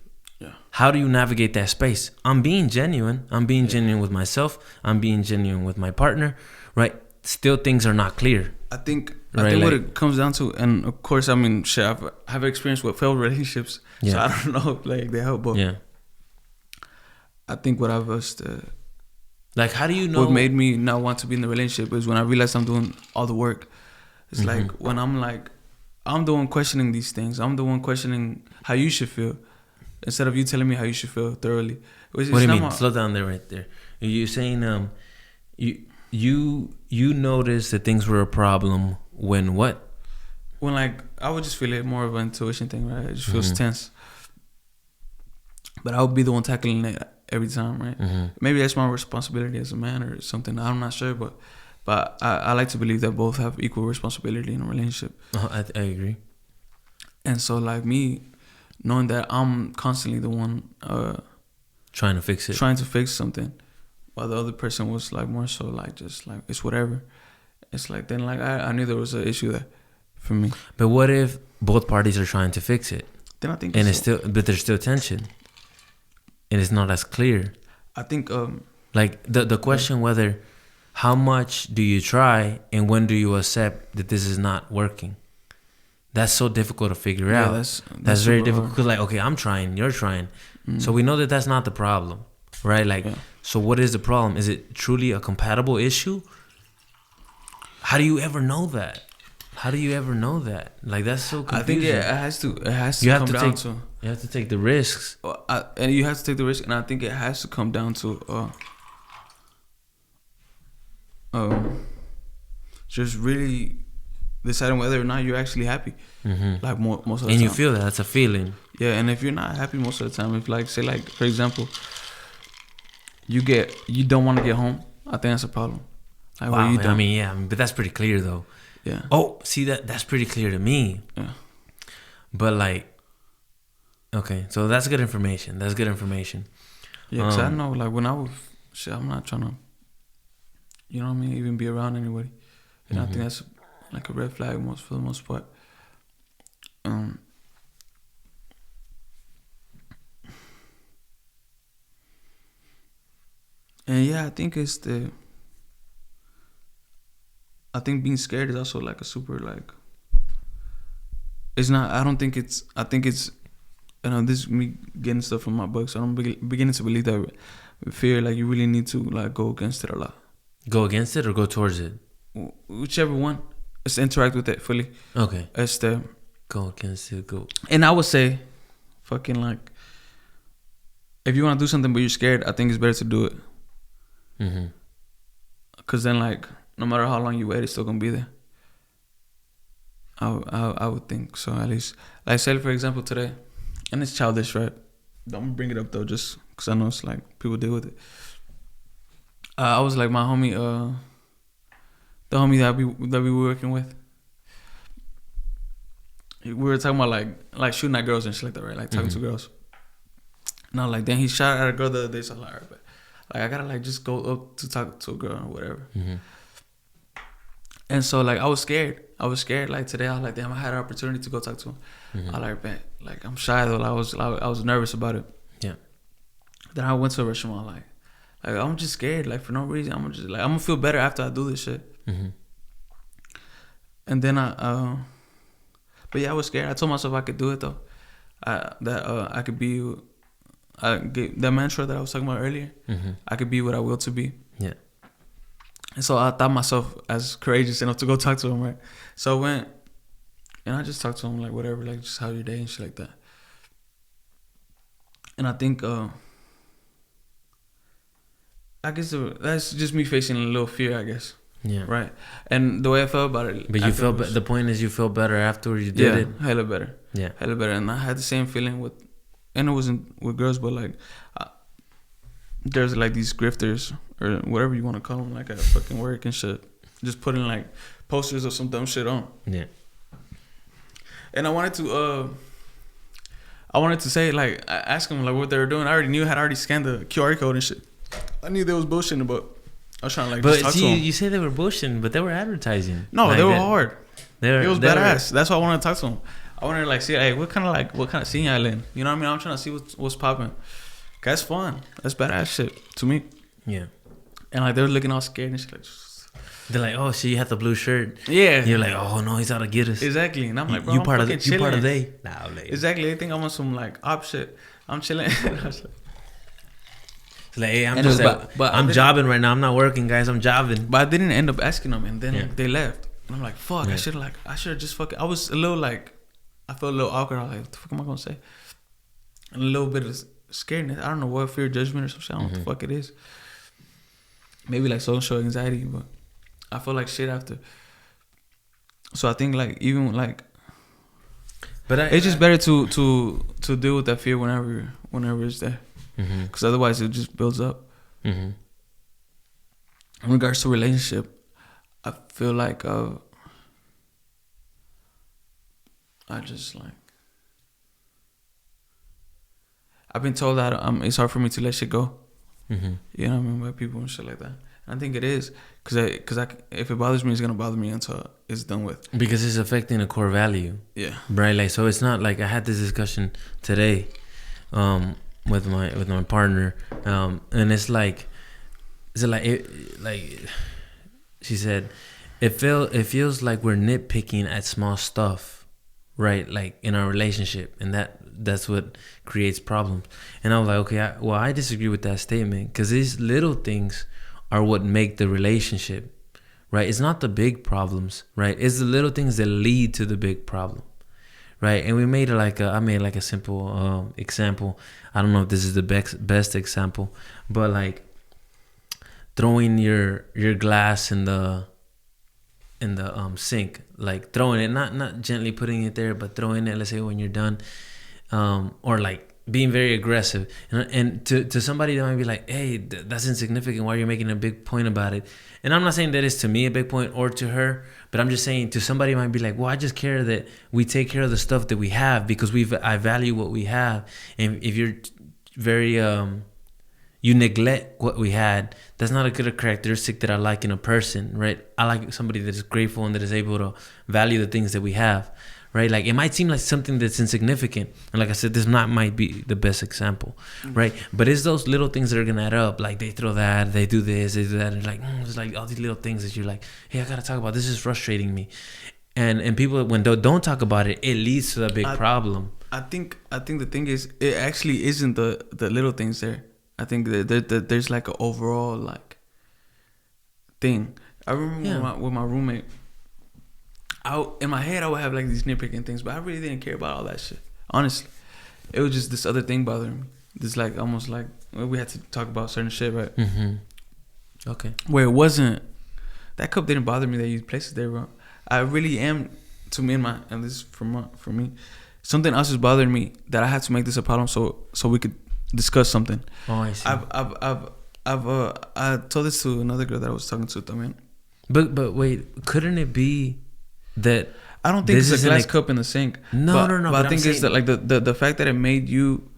Yeah. How do you navigate that space? I'm being genuine. I'm being genuine with myself. I'm being genuine with my partner, right? Still, things are not clear. I think what it comes down to, and of course, I mean, shit, I've experience with failed relationships, so I don't know, like they help, but I think what I've like, how do you know what made me not want to be in the relationship is when I realized I'm doing all the work. It's like when I'm the one questioning these things. I'm the one questioning how you should feel instead of you telling me how you should feel thoroughly. What do you mean? Slow down there, right there. You're saying you noticed that things were a problem when what? When like I would just feel it more of an intuition thing, right? It just feels tense. But I would be the one tackling it every time, right? Maybe that's my responsibility as a man or something. I'm not sure, but I like to believe that both have equal responsibility in a relationship. I agree. And so like me, knowing that I'm constantly the one trying to fix something, while the other person was like more so like just like it's whatever. It's like then like I knew there was an issue there for me. But what if both parties are trying to fix it? Then I think but there's still tension, and it's not as clear. I think like the question whether how much do you try and when do you accept that this is not working? That's so difficult to figure out. That's very difficult because like okay, I'm trying, you're trying, so we know that that's not the problem, right? Like so, what is the problem? Is it truly a compatible issue? How do you ever know that? Like that's so confusing. I think it has to come down to you have to take the risks, and you have to take the risk, and I think it has to come down to just really deciding whether or not you're actually happy. Like most of the time. And you feel that's a feeling. Yeah, and if you're not happy most of the time, if like say like for example, you don't want to get home, I think that's a problem. Like, wow, I mean, yeah, but that's pretty clear though. Yeah. Oh, see that's pretty clear to me. Yeah. But like, okay, so that's good information. That's good information. Yeah, cause I know like when I was shit, I'm not trying to, you know what I mean, even be around anybody, and I think that's like a red flag for the most part. And yeah, I think being scared is also like a super like. It's not. I think it's. You know, this is me getting stuff from my books. So I'm beginning to believe that fear, like you really need to like go against it a lot. Go against it or go towards it? Whichever one. Just interact with it fully. Okay. Go against it. Go. And I would say, fucking like, if you want to do something but you're scared, I think it's better to do it. Cause then like, no matter how long you wait, it's still gonna be there. I would think so, at least. Like say for example today. And it's childish, right? Don't bring it up though, just because I know it's like people deal with it. I was like my homie, the homie that we were working with. We were talking about like shooting at girls and shit like that, right? Like talking to girls. And I was like, then he shot at a girl the other day, so I was like, alright, like I gotta like just go up to talk to a girl or whatever. And so like I was scared. Like today I was like, damn, I had an opportunity to go talk to him. I like, man, like I'm shy though. I was nervous about it. Yeah. Then I went to a restaurant. Like I'm just scared. Like for no reason. I'm gonna feel better after I do this shit. And then but yeah, I was scared. I told myself I could do it though. I could be. That mantra that I was talking about earlier. I could be what I will to be. Yeah. And so I thought myself as courageous enough to go talk to him, right? So I went, and I just talked to him, like, whatever, like, just how your day and shit like that. And I think, I guess that's just me facing a little fear, I guess. Yeah. Right? And the way I felt about it. But you felt, the point is you felt better after you did it? Yeah, hella better. Yeah. Hella better. And I had the same feeling and it wasn't with girls, but like, there's like these grifters or whatever you want to call them, like at fucking work and shit, just putting like posters of some dumb shit on. Yeah. And I wanted to say like, ask them like what they were doing. I already knew, had already scanned the QR code and shit. I knew they was bullshitting, but I was trying to like. But just talk to them. You say they were bullshitting, but they were advertising. No, like, they were hard. It was badass. That's why I wanted to talk to them. I wanted to like see, hey, what kind of scene y'all in? You know what I mean? I'm trying to see what's popping. That's fun. That's badass shit to me. Yeah. And like they were looking all scared and shit. Like, they're like, oh, shit, you had the blue shirt. Yeah. And you're like, oh no, he's out to get us. Exactly. And I'm like, bro, you I'm part of they? Nah, like, exactly. They think I'm on some like op shit. I'm chilling. It's like, hey, I'm jobbing right now. I'm not working, guys. I'm jobbing. But I didn't end up asking them, and then they left. And I'm like, fuck. Yeah. I should have just fucking. I was a little like, I felt a little awkward. I was like, what the fuck am I gonna say? And a little bit of scaredness. I don't know what, fear, judgment or some shit. I don't know what the fuck it is. Maybe like social anxiety, but I feel like shit after. So I think like even like, but it's just better to deal with that fear whenever it's there, because otherwise it just builds up. In regards to relationship, I feel like I just like. I've been told that it's hard for me to let shit go. You know what I mean, by people and shit like that. And I think it is, because if it bothers me, it's gonna bother me until it's done with. Because it's affecting a core value. Yeah. Right. Like, so it's not like I had this discussion today, with my partner, and it's like she said, it feels like we're nitpicking at small stuff, right? Like in our relationship, and that's what creates problems. And I was like, okay, I disagree with that statement, because these little things are what make the relationship, right? It's not the big problems, right? It's the little things that lead to the big problem, right? And we made it I made like a simple example. I don't know if this is the best example, but like throwing your glass in the sink, like throwing it, not gently putting it there, but throwing it, let's say when you're done, or like being very aggressive, and to somebody that might be like, hey, that's insignificant, why are you making a big point about it? And I'm not saying that it's to me a big point or to her, but I'm just saying to somebody might be like, well, I just care that we take care of the stuff that we have because I value what we have. And if you're very you neglect what we had, that's not a good characteristic that I like in a person, right? I like somebody that is grateful and that is able to value the things that we have, right? Like it might seem like something that's insignificant, and like I said, this might be the best example, right? But it's those little things that are gonna add up. Like they throw that, they do this, they do that, and like it's like all these little things that you're like, hey, I gotta talk about this. Is frustrating me, and people when they don't talk about it, it leads to a big problem. I think the thing is, it actually isn't the little things there. I think that there's like an overall like thing. I remember with my roommate, in my head I would have like these nitpicking things, but I really didn't care about all that shit. Honestly, it was just this other thing bothering me. This like almost like we had to talk about certain shit, right? Mm-hmm. Okay. Where it wasn't, that cup didn't bother me that you placed it there, bro. I really am, to me and this is for me, something else is bothering me that I had to make this a problem so we could discuss something. Oh, I see. I told this to another girl that I was talking to también. But wait, couldn't it be that I don't think it's a glass cup in the sink. No. But I think it's that like the fact that it made you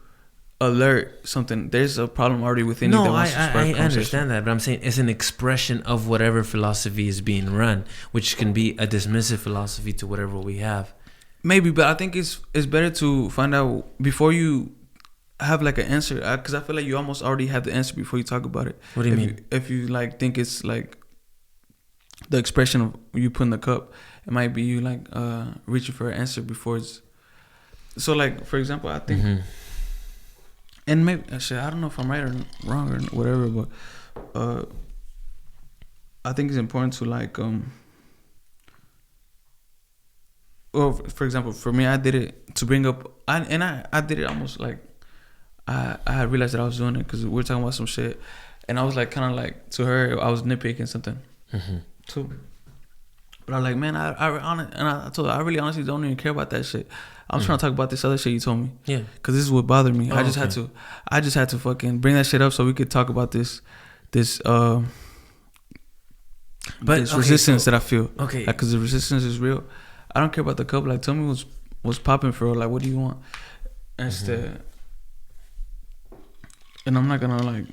alert something. There's a problem already within you. No, I understand that, but I'm saying it's an expression of whatever philosophy is being run, which can be a dismissive philosophy to whatever we have. Maybe, but I think it's better to find out before you have like an answer, because I feel like you almost already have the answer before you talk about it. What do you mean? If you like think it's like the expression of you put in the cup, it might be you like reaching for an answer before it's. So like for example, I think, and maybe actually I don't know if I'm right or wrong or whatever, but I think it's important to like well, for example, for me, I did it to bring up, I did it almost like I had realized that I was doing it because we were talking about some shit, and I was like kind of like to her I was nitpicking something too, but I was like, man, I told her I really honestly don't even care about that shit. I'm trying to talk about this other shit you told me, because this is what bothered me. I just had to fucking bring that shit up so we could talk about this resistance that I feel, because the resistance is real. I don't care about the cup. Like, tell me what's popping for real. Like, what do you want? Instead, and I'm not gonna like.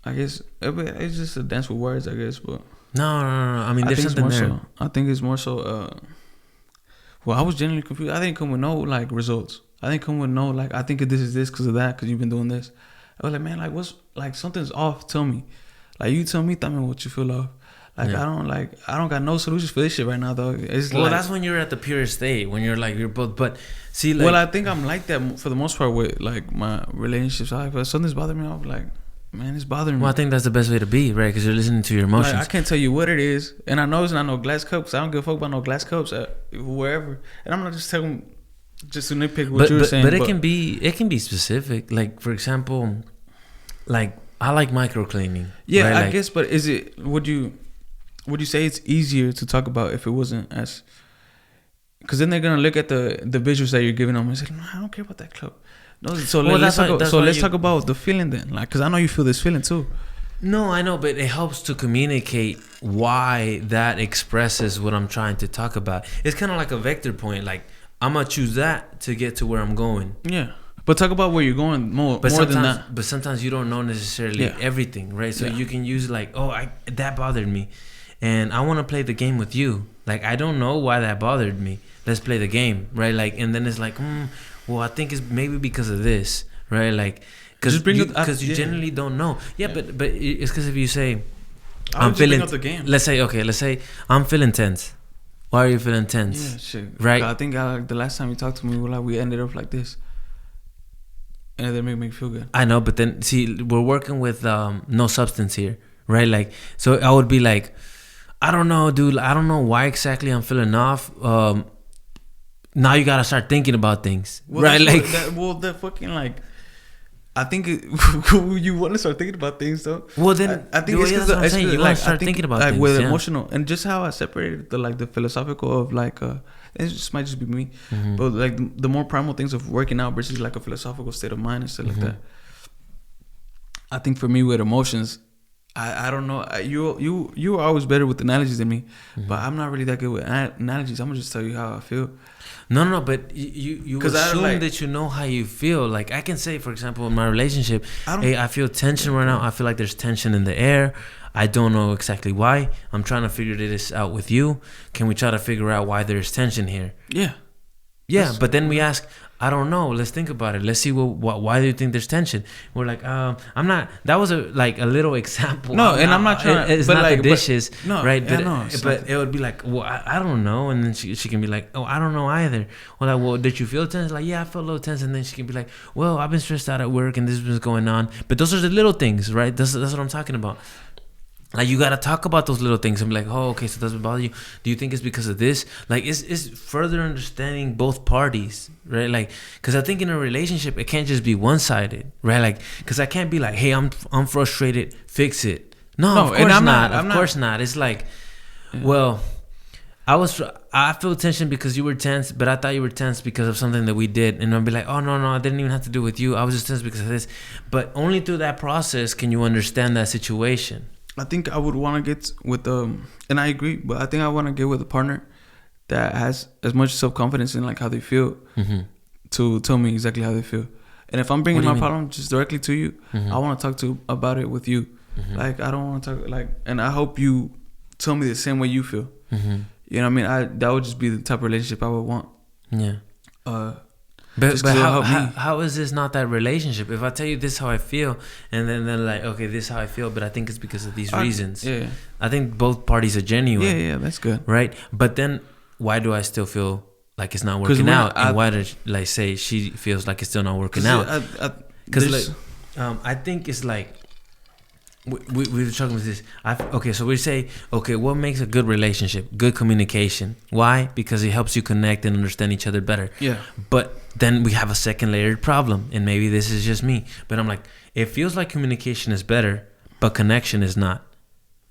I guess it's just a dance with words. I guess, but no. I mean, there's something there. So, I think it's more so. Well, I was genuinely confused. I didn't come with no like results. I didn't come with no like. I think this is this because of that. Because you've been doing this. I was like, man, like what's like something's off. Tell me, like you tell me what you feel off. Like I don't got no solutions for this shit right now, though. It's well, that's when you're at the purest state, when you're like you're both. But see, like, well, I think I'm like that for the most part with like my relationships. If something's bothering me, I'm like, man, it's bothering me. Well, I think that's the best way to be, right? Because you're listening to your emotions. Like, I can't tell you what it is, and I know it's not no glass cups. I don't give a fuck about no glass cups wherever. And I'm not just telling, just to nitpick what you were saying. But it can be specific. Like for example, like I like microcleaning. Yeah, right? I like, guess. But would you say it's easier to talk about if it wasn't as? Because then they're gonna look at the visuals that you're giving them and say, "No, I don't care about that club." No, so let's talk about the feeling then, like, because I know you feel this feeling too. No, I know, but it helps to communicate why that expresses what I'm trying to talk about. It's kind of like a vector point. Like I'm gonna choose that to get to where I'm going. Yeah, but talk about where you're going more than that. But sometimes you don't know necessarily everything, right? So you can use like, that bothered me. And I want to play the game with you. Like, I don't know why that bothered me. Let's play the game, right? Like, and then it's like, well, I think it's maybe because of this, right? Like, because you generally don't know. Yeah, but it's because if you say, I'm feeling the game. Let's say I'm feeling tense. Why are you feeling tense? Yeah, shit. Right. I think the last time you talked to me, we ended up like this, and it didn't make me feel good. I know, but then see, we're working with no substance here, right? Like, so I would be like, I don't know, dude. I don't know why exactly I'm feeling off. Now you gotta start thinking about things, right? Like, the fucking like, I think you want to start thinking about things though. Well, then I think it's because I'm saying. You want to start thinking about like things with emotional and just how I separated the philosophical of like it just might just be me, but like the more primal things of working out versus like a philosophical state of mind and stuff like that. I think for me with emotions, I don't know. You are always better with analogies than me, but I'm not really that good with analogies. I'm gonna just tell you how I feel. No, but you assume that you know how you feel. Like I can say, for example, in my relationship, I feel tension right now. I feel like there's tension in the air. I don't know exactly why. I'm trying to figure this out with you. Can we try to figure out why there's tension here? Yeah. But then we ask, I don't know. Let's think about it. Let's see why do you think there's tension? We're like, I'm not. That was a little example. No, I'm not trying. It's not like, the dishes, right? Yeah, but it would be like, well, I don't know, and then she can be like, oh, I don't know either. Well, like, well, did you feel tense? Like, yeah, I felt a little tense, and then she can be like, well, I've been stressed out at work, and this was going on. But those are the little things, right? That's what I'm talking about. Like you gotta talk about those little things and be like, oh, okay, so does it bother you? Do you think it's because of this? Like, it's further understanding both parties, right? Like, because I think in a relationship, it can't just be one-sided, right? Like, because I can't be like, hey, I'm frustrated, fix it. No, of course not. Of course not. It's like, well, I feel tension because you were tense, but I thought you were tense because of something that we did. And I'll be like, oh, no, I didn't even have to do with you. I was just tense because of this. But only through that process can you understand that situation. I think I would want to get with and I agree, but I think I want to get with a partner that has as much self-confidence in like how they feel to tell me exactly how they feel. And if I'm bringing my problem just directly to you, I want to talk about it with you. Like I don't want to talk like, and I hope you tell me the same way you feel. You know what I mean? That would just be the type of relationship I would want. Yeah. But how is this not that relationship? If I tell you this is how I feel, and then they're like, okay, this is how I feel, but I think it's because of these reasons. Yeah. I think both parties are genuine. Yeah, that's good. Right? But then why do I still feel like it's not working out? And why does like say she feels like it's still not working out? Because I think it's like we were talking about this. Okay, so we say, okay, what makes a good relationship? Good communication. Why? Because it helps you connect and understand each other better. Yeah. But then we have a second layered problem, and maybe this is just me. But I'm like, it feels like communication is better, but connection is not.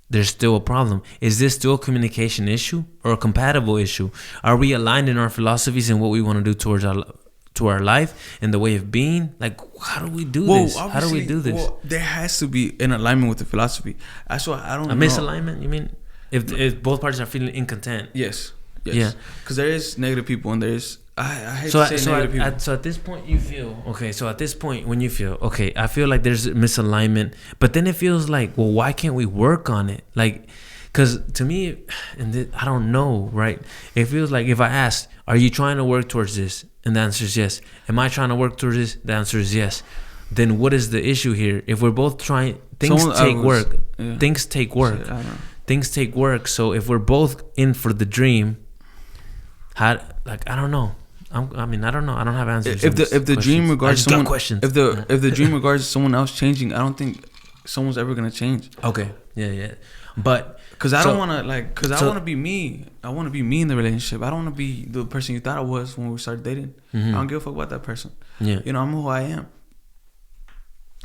There's still a problem. Is this still a communication issue or a compatible issue? Are we aligned in our philosophies and what we want to do towards our life and the way of being? Like, how do we do this? How do we do this? Well, there has to be an alignment with the philosophy. That's why I don't know. A misalignment, you mean? If both parties are feeling incontent. Yes. Yeah. Because there is negative people and there is... I hate to say negative people. So at this point you feel... Okay, so at this point when you feel... Okay, I feel like there's misalignment. But then it feels like, well, why can't we work on it? Like... Because to me, and I don't know, right? It feels like if I ask, are you trying to work towards this? And the answer is yes. Am I trying to work towards this? The answer is yes. Then what is the issue here? If we're both trying... Things take work. Yeah. Things take work. Shit, I don't know. Things take work. So if we're both in for the dream... I don't know. I don't know. I don't have answers. If the dream regards someone, if the dream regards someone else changing, I don't think someone's ever gonna change. Okay. Yeah. But because I don't want to I want to be me. I want to be me in the relationship. I don't want to be the person you thought I was when we started dating. I don't give a fuck about that person. Yeah. You know, I'm who I am.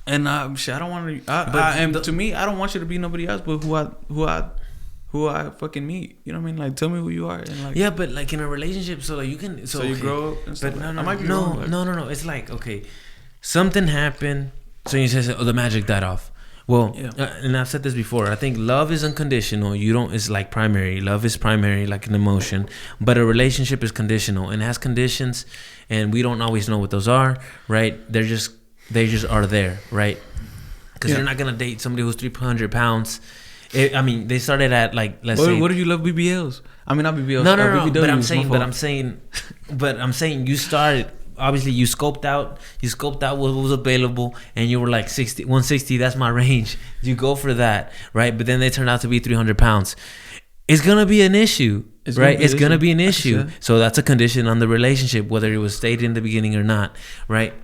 And I don't want to. To me, I don't want you to be nobody else, but who I fucking meet. You know what I mean? Like, tell me who you are. And like, yeah, but like in a relationship, so like you can. So you grow up and stuff. But no. It's like, okay, something happened. So you say, oh, the magic died off. Well, and I've said this before. I think love is unconditional. It's like primary. Love is primary, like an emotion. But a relationship is conditional and has conditions, and we don't always know what those are, right? They just are there, right? Because you're not gonna date somebody who's 300 pounds. They started at like, let's say. What if you love BBLs? I mean, not BBLs. No. But I'm saying you started. Obviously, you scoped out what was available, and you were like 160. That's my range. You go for that, right? But then they turned out to be 300 pounds. It's gonna be an issue, right? It's gonna be an issue. So that's a condition on the relationship, whether it was stated in the beginning or not, right?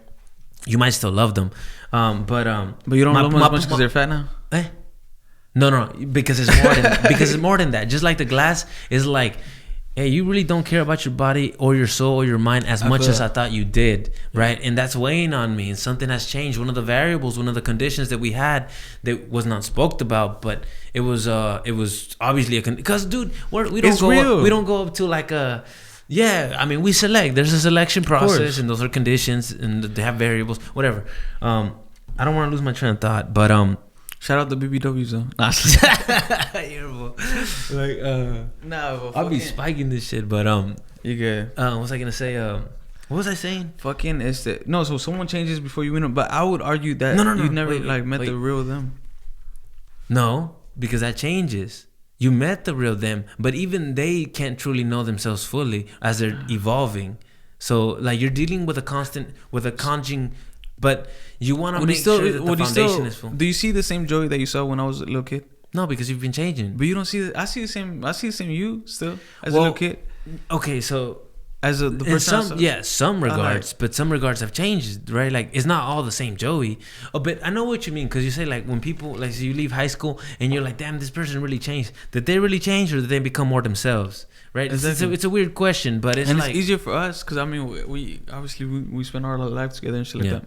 You might still love them, but you don't love them as much because they're fat now. No, because it's more than because it's more than that. Just like the glass is like, hey, you really don't care about your body or your soul or your mind as much as I thought you did, right? And that's weighing on me, and something has changed. One of the variables, one of the conditions that we had that was not spoke about, but it was obviously because dude, we don't go up to like a. Yeah, I mean, we select. There's a selection process, and those are conditions, and they have variables, whatever. I don't want to lose my train of thought, but shout out to BBWs though. I'll be spiking this shit, but you good. What was I gonna say? What was I saying? Fucking is that no? So someone changes before you win, but I would argue that you never met the real them. No, because that changes. You met the real them, but even they can't truly know themselves fully as they're evolving. So like you're dealing with a conjing, but you want to make sure that the foundation is full. Do you see the same Joey that you saw when I was a little kid? No, because you've been changing. But you don't see I see the same you still as a little kid. Okay, so as the person some regards, but some regards have changed, right? Like it's not all the same Joey. Oh, but I know what you mean, because you say like when people like so you leave high school and you're like, damn, this person really changed. Did they really change, or did they become more themselves? Right? Exactly. It's a weird question, but it's like, it's easier for us because I mean we obviously we spend our life together and shit like that.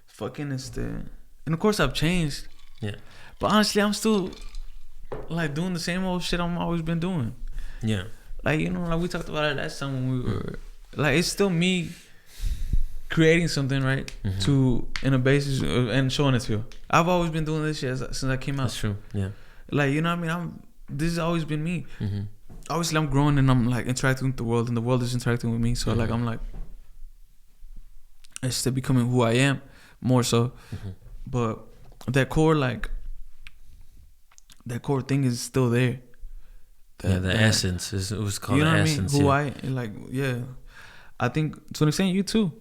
Fucking and of course I've changed. Yeah. But honestly, I'm still like doing the same old shit I've always been doing. Yeah. Like, you know, like we talked about it last time when we were like, it's still me creating something, right? Mm-hmm. To in a basis and showing it to you. I've always been doing this shit since I came out. That's true. Yeah. Like, you know what I mean? This has always been me. Mm-hmm. Obviously, I'm growing and I'm like interacting with the world, and the world is interacting with me. So like, I'm like, it's still becoming who I am more so. Mm-hmm. But that core thing is still there. The essence is it was called, you know the essence. Who I like, I think to an extent you too.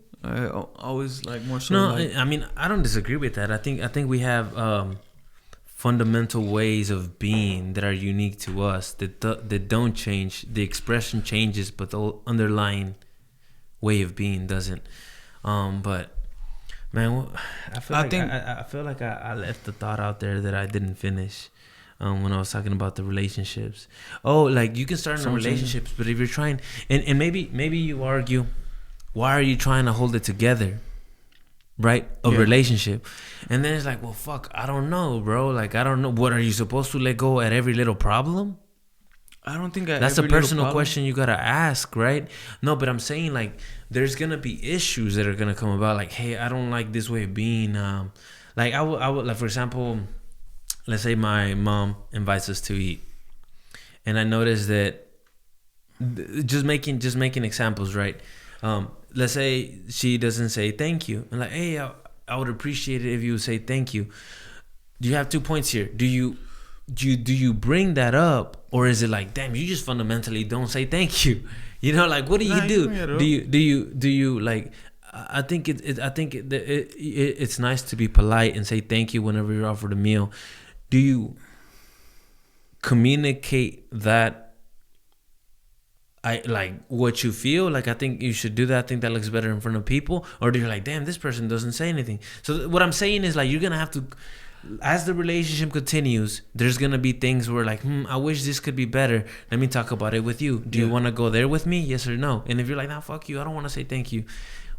Always like more so. No, I mean I don't disagree with that. I think we have fundamental ways of being that are unique to us that don't change. The expression changes, but the underlying way of being doesn't. But man, I feel like I left the thought out there that I didn't finish. When I was talking about the relationships. Oh, like you can start in relationships, but if you're trying, and maybe you argue, why are you trying to hold it together, right? A relationship. And then it's like, well, fuck, I don't know, bro. Like, I don't know. What, are you supposed to let go at every little problem? I don't think that's a personal question you gotta ask, right? No, but I'm saying like there's gonna be issues that are gonna come about. Like, hey, I don't like this way of being. Like I would like, for example, let's say my mom invites us to eat, and I notice that just making examples, right? Let's say she doesn't say thank you, and like, hey, I would appreciate it if you would say thank you. You have 2 points here. Do you bring that up, or is it like, damn, you just fundamentally don't say thank you? You know, like, what do you do? Do you like? I think it's nice to be polite and say thank you whenever you're offered a meal. Do you communicate that I like what you feel? Like, I think you should do that. I think that looks better in front of people. Or do you like, damn, this person doesn't say anything? So what I'm saying is like, you're gonna have to, as the relationship continues, there's gonna be things where like, I wish this could be better. Let me talk about it with you. Do you want to go there with me? Yes or no? And if you're like, nah, fuck you, I don't want to say thank you.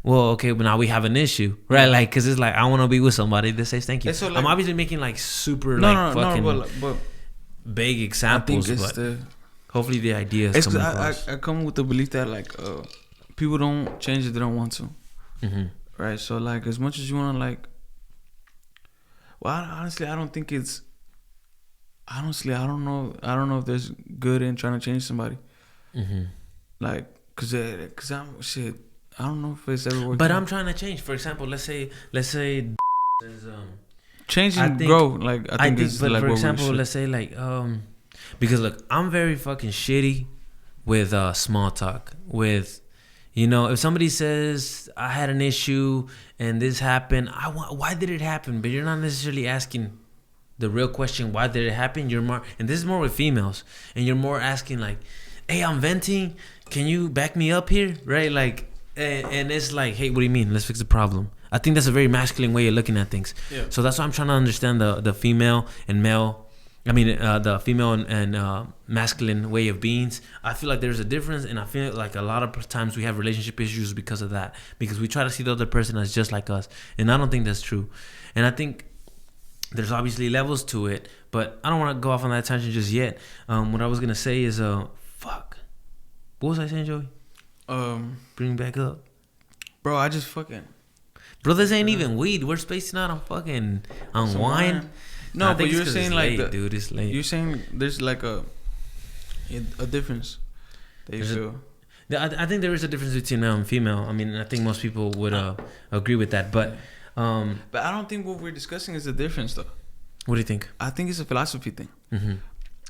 Well, okay, but now we have an issue, right? Like, because it's like, I want to be with somebody that says thank you. So like, I'm obviously making like super but vague examples, but hopefully the idea is coming across. I come with the belief that like people don't change if they don't want to, right? So like, as much as you want to like, well, honestly, I don't think it's. Honestly, I don't know if there's good in trying to change somebody, like, cause I'm shit. I don't know if it's ever worked. But I'm trying to change. For example, let's say change and grow. Like I think it's but like, for example, let's say like because look, I'm very fucking shitty with small talk. With, you know, if somebody says I had an issue and this happened, why did it happen? But you're not necessarily asking the real question, why did it happen? You're more, and this is more with females, and you're more asking like, hey, I'm venting, can you back me up here, right? Like. And it's like, hey, what do you mean? Let's fix the problem. I think that's a very masculine way of looking at things. Yeah. So that's why I'm trying to understand the female and male I mean, the female and masculine way of beings. I feel like there's a difference, and I feel like a lot of times we have relationship issues because of that. Because we try to see the other person as just like us, and I don't think that's true. And I think there's obviously levels to it, but I don't want to go off on that tangent just yet. What I was gonna say is, fuck. What was I saying, Joey? Bring back up, bro. I just fucking. Bro, this ain't even weed. We're spacing out on wine. No, but you're saying like late, dude, it's late. You're saying there's like a difference that you feel. I think there is a difference between male and female. I mean, I think most people would agree with that, but I don't think what we're discussing is the difference, though. What do you think? I think it's a philosophy thing. Mm-hmm.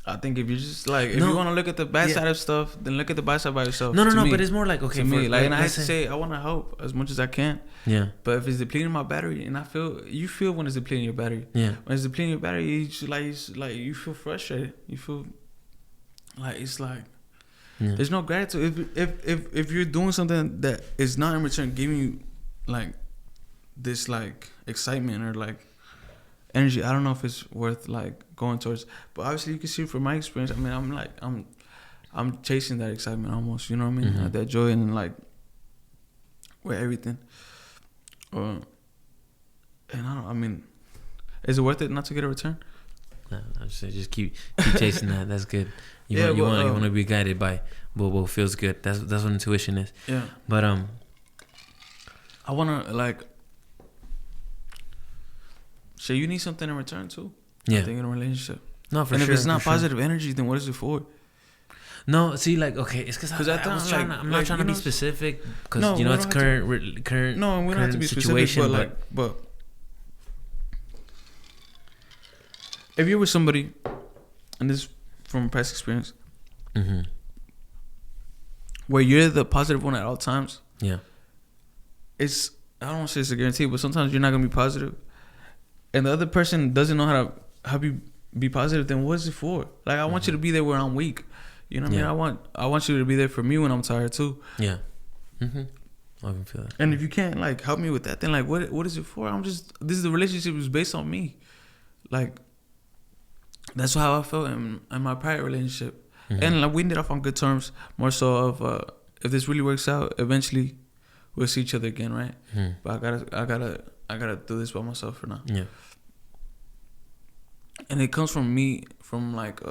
I think if you just like if you want to look at the bad side of stuff, then look at the bad side by yourself. No, but it's more like okay. To me, like, and I have to say I want to help as much as I can. Yeah. But if it's depleting my battery, and you feel when it's depleting your battery. Yeah. When it's depleting your battery, you feel frustrated. You feel like it's like there's no gratitude. If you're doing something that is not in return giving you like this like excitement or like energy, I don't know if it's worth like going towards. But obviously you can see from my experience, I mean, I'm chasing that excitement almost, you know what I mean? Mm-hmm. Like that joy and like with everything. And I mean, is it worth it not to get a return? No, I just keep chasing that. That's good. You want to be guided by what feels good. That's what intuition is. Yeah. But I wanna like. So you need something in return too. Yeah. I think in a relationship. No, for and sure. And if it's not positive energy, then what is it for? No, see, like, okay, it's because I'm not trying to be specific because it's current. No, we don't have to be specific, but if you're with somebody, and this is from past experience, mm-hmm. where you're the positive one at all times, yeah, I don't want to say it's a guarantee, but sometimes you're not gonna be positive, and the other person doesn't know how to help you be positive. Then what is it for? Like, I want you to be there where I'm weak. You know what I mean? I want you to be there for me when I'm tired too. Yeah. Mm-hmm. I can feel that. And if you can't like help me with that, then like what is it for? This is the relationship is based on me. Like, that's how I felt in my prior relationship. Mm-hmm. And like we ended off on good terms. More so of if this really works out, eventually we'll see each other again, right? Mm-hmm. But I gotta do this by myself for now. Yeah. And it comes from me, from like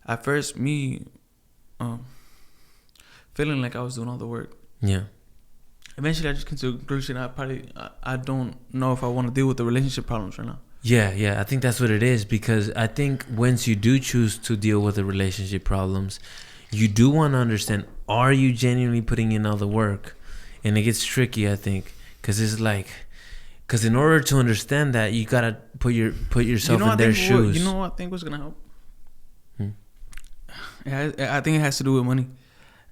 at first me feeling like I was doing all the work. Yeah. Eventually I just came to the conclusion I don't know if I want to deal with the relationship problems right now. Yeah, I think that's what it is, because I think once you do choose to deal with the relationship problems, you do want to understand, are you genuinely putting in all the work? And it gets tricky, I think, because it's like, because in order to understand that, you gotta put yourself in their shoes. You know what I think was gonna help? I think it has to do with money,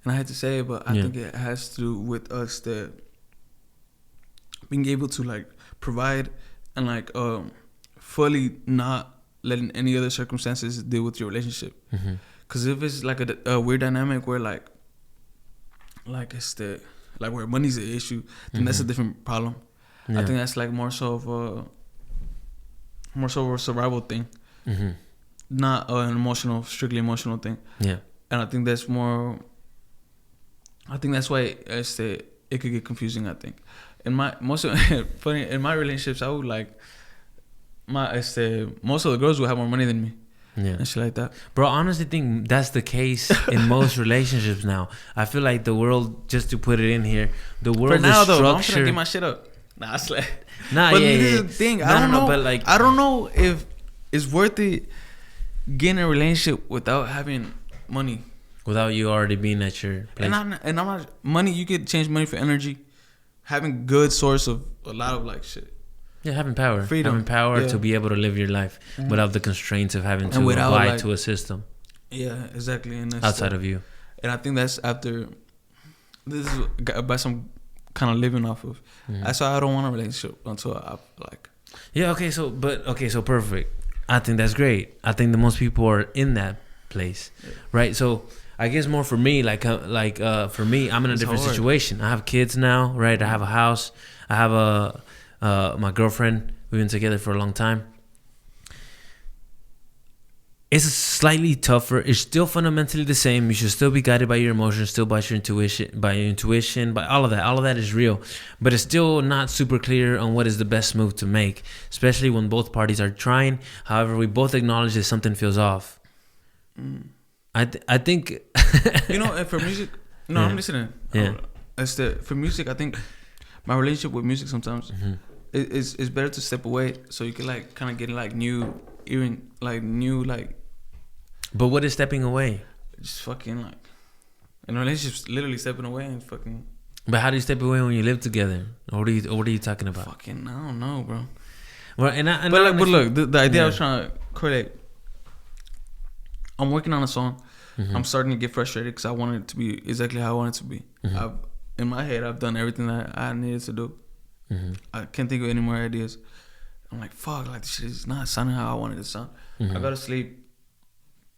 and I had to say it, but I think it has to do with us that being able to like provide and like fully not letting any other circumstances deal with your relationship. Because if it's like a weird dynamic where like it's where money's the issue, then that's a different problem. I think that's like more so of a survival thing. Not an strictly emotional thing. Yeah. And I think that's more. I think that's why it could get confusing. I think, in my relationships, I would like most of the girls would have more money than me. Yeah. And shit like that. Bro, I honestly think that's the case in most relationships now. I feel like the world, just to put it in here, the world is structured. Though, I'm trying to get my shit up. Nah, it's like. Nah, but yeah, this is the thing. I don't know. But like, I don't know if it's worth it. Getting a relationship without having money, without you already being at your place. And I'm not money. You could change money for energy, having good source of a lot of like shit. Yeah, having power, freedom, to be able to live your life without the constraints of having to abide to a system. Yeah, exactly. And that's outside of you. And I think that's after. This is by some kind of living off of. That's why I don't want a relationship until I like. Yeah. Okay. So perfect. I think that's great. I think that most people are in that place, right? So I guess more for me, for me, I'm in a different situation. I have kids now, right? I have a house. I have my girlfriend. We've been together for a long time. it's slightly tougher. It's still fundamentally the same. You should still be guided by your emotions, still by your intuition, by all of that. All of that is real, but it's still not super clear on what is the best move to make, especially when both parties are trying. However, we both acknowledge that something feels off. I think for music. No, I'm listening. Yeah. For music, I think my relationship with music sometimes is better to step away so you can like kind of get like new. But what is stepping away? Just fucking like in a relationship, literally stepping away and fucking. But how do you step away when you live together? Or what are you talking about? Fucking, I don't know, bro. Well, but look, the idea I was trying to correlate. I'm working on a song. I'm starting to get frustrated because I want it to be exactly how I want it to be. In my head, I've done everything that I needed to do. I can't think of any more ideas. I'm like, fuck, like this shit is not sounding how I wanted it to sound. I go to sleep.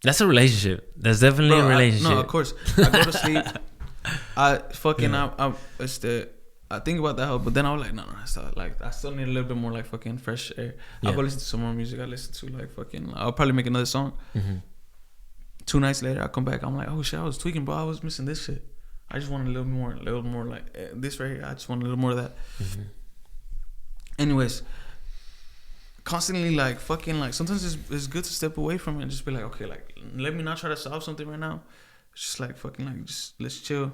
That's a relationship. That's definitely a relationship. No, of course. I go to sleep. I think about that, but then I was like, no, I still need a little bit more like fucking fresh air. I'll go listen to some more music. I listen to like fucking. I'll probably make another song. 2 nights later, I come back. I'm like, oh shit, I was tweaking, bro. I was missing this shit. I just want a little more like this right here. I just want a little more of that. Anyways. Constantly like fucking like sometimes it's good to step away from it and just be like, okay, like let me not try to solve something right now. It's just like fucking like just let's chill.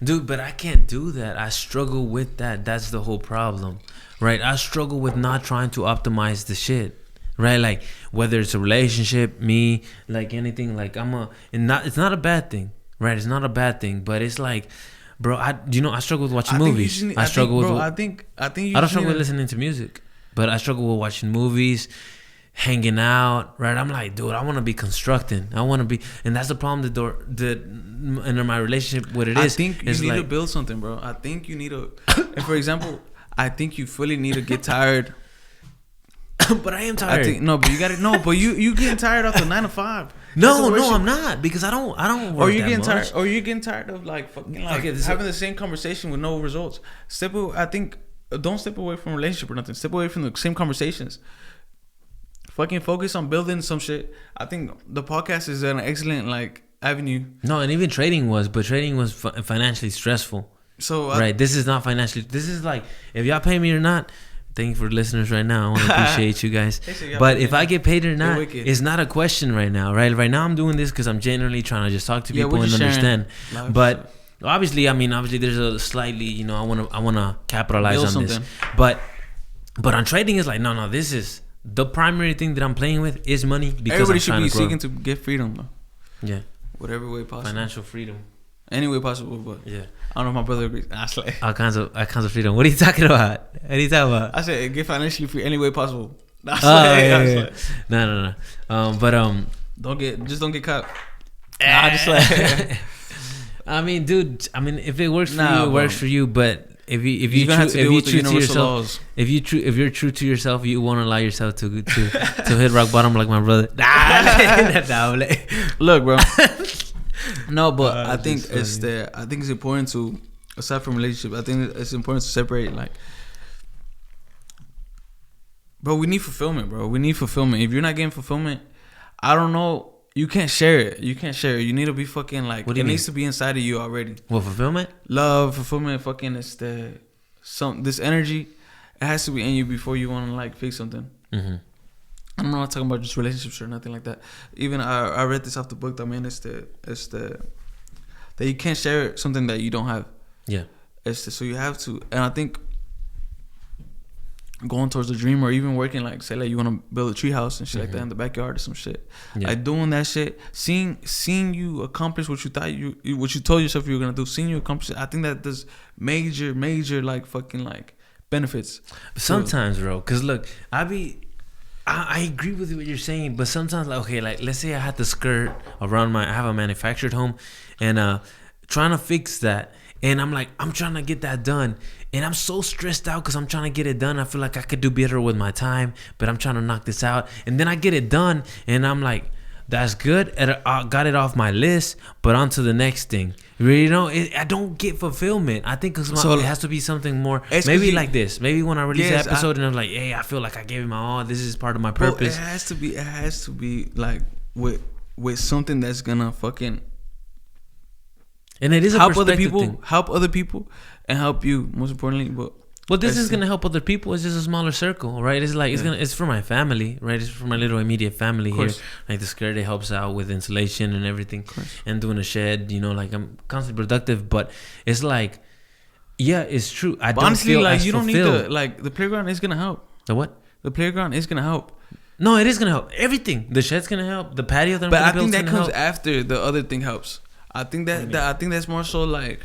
Dude, but I can't do that. I struggle with that. That's the whole problem. Right? I struggle with not trying to optimize the shit. Right? Like whether it's a relationship, me, like anything, like it's not a bad thing. Right? It's not a bad thing, but it's like, bro, I struggle with watching movies. I struggle with I don't struggle with listening to music. But I struggle with watching movies, hanging out, right? I'm like, dude, I want to be constructing. I want to be, and that's the problem. In my relationship, what it is. I think you need to build something, bro. I think you need to. And for example, I think you fully need to get tired. But I am tired. But you got to no. But you getting tired after 9 to 5. No, I'm not because I don't work or you that getting much. tired, or you getting tired of like fucking like having the same conversation with no results. I think. Don't step away from a relationship or nothing. Step away from the same conversations. Fucking focus on building some shit. I think the podcast is an excellent like avenue. No, and even trading was financially stressful. So right, this is not financially. This is like if y'all pay me or not. Thank you for the listeners right now. I want to appreciate you guys. But if I get paid or not, it's not a question right now. Right now I'm doing this because I'm genuinely trying to just talk to people and understand. But. Obviously, there's a slightly, I want to capitalize on this, but on trading is like, no, this is the primary thing that I'm playing with is money because everybody should be seeking to get freedom, though. Yeah, whatever way possible. Financial freedom, any way possible. But yeah, I don't know if my brother agrees. Like, all kinds of freedom. What are you talking about? I said get financially free any way possible. No. But don't get caught. Just like. I mean, dude. If it works for you, it works for you. But if you're true to yourself, you won't allow yourself to hit rock bottom like my brother. Look, bro. No, but I think it's important to, aside from relationship, I think it's important to separate like. Bro, we need fulfillment, bro. We need fulfillment. If you're not getting fulfillment, I don't know. You can't share it. You need to be fucking like. It needs to be inside of you already. What, fulfillment? Love, fulfillment. Fucking it's this energy. It has to be in you before you want to like fix something. I'm not talking about just relationships or nothing like that. Even I read this off the book. I mean, it's that you can't share something that you don't have. Yeah. So you have to, and I think. Going towards a dream or even working like say like you want to build a tree house and shit like that in the backyard or some shit, like doing that shit, seeing you accomplish what you thought what you told yourself you were gonna do, seeing you accomplish it, I think that does major like fucking like benefits. Sometimes, bro, because look, I agree with what you're saying, but sometimes like okay, like let's say I had the skirt around I have a manufactured home and trying to fix that. And I'm like, I'm trying to get that done. And I'm so stressed out because I'm trying to get it done. I feel like I could do better with my time, but I'm trying to knock this out. And then I get it done, and I'm like, that's good. And I got it off my list, but on to the next thing. I don't get fulfillment. I think because it has to be something more. Maybe like this. Maybe when I release the episode and I'm like, hey, I feel like I gave it my all. This is part of my purpose. Bro, it has to be like with something that's gonna fucking and it is a help other people, thing. help other people, and help you most importantly. But this is gonna help other people. It's just a smaller circle, right? It's like it's for my family, right? It's for my little immediate family here. Like the Security helps out with insulation and everything, and doing a shed. You know, like I'm constantly productive, but it's like, yeah, it's true. I don't honestly, feel like as you don't fulfilled. need the playground is gonna help. The what? The playground is gonna help. No, it is gonna help. Everything. The shed's gonna help. The patio that I'm gonna build. But I think that comes after the other thing helps. I think I think that's more so like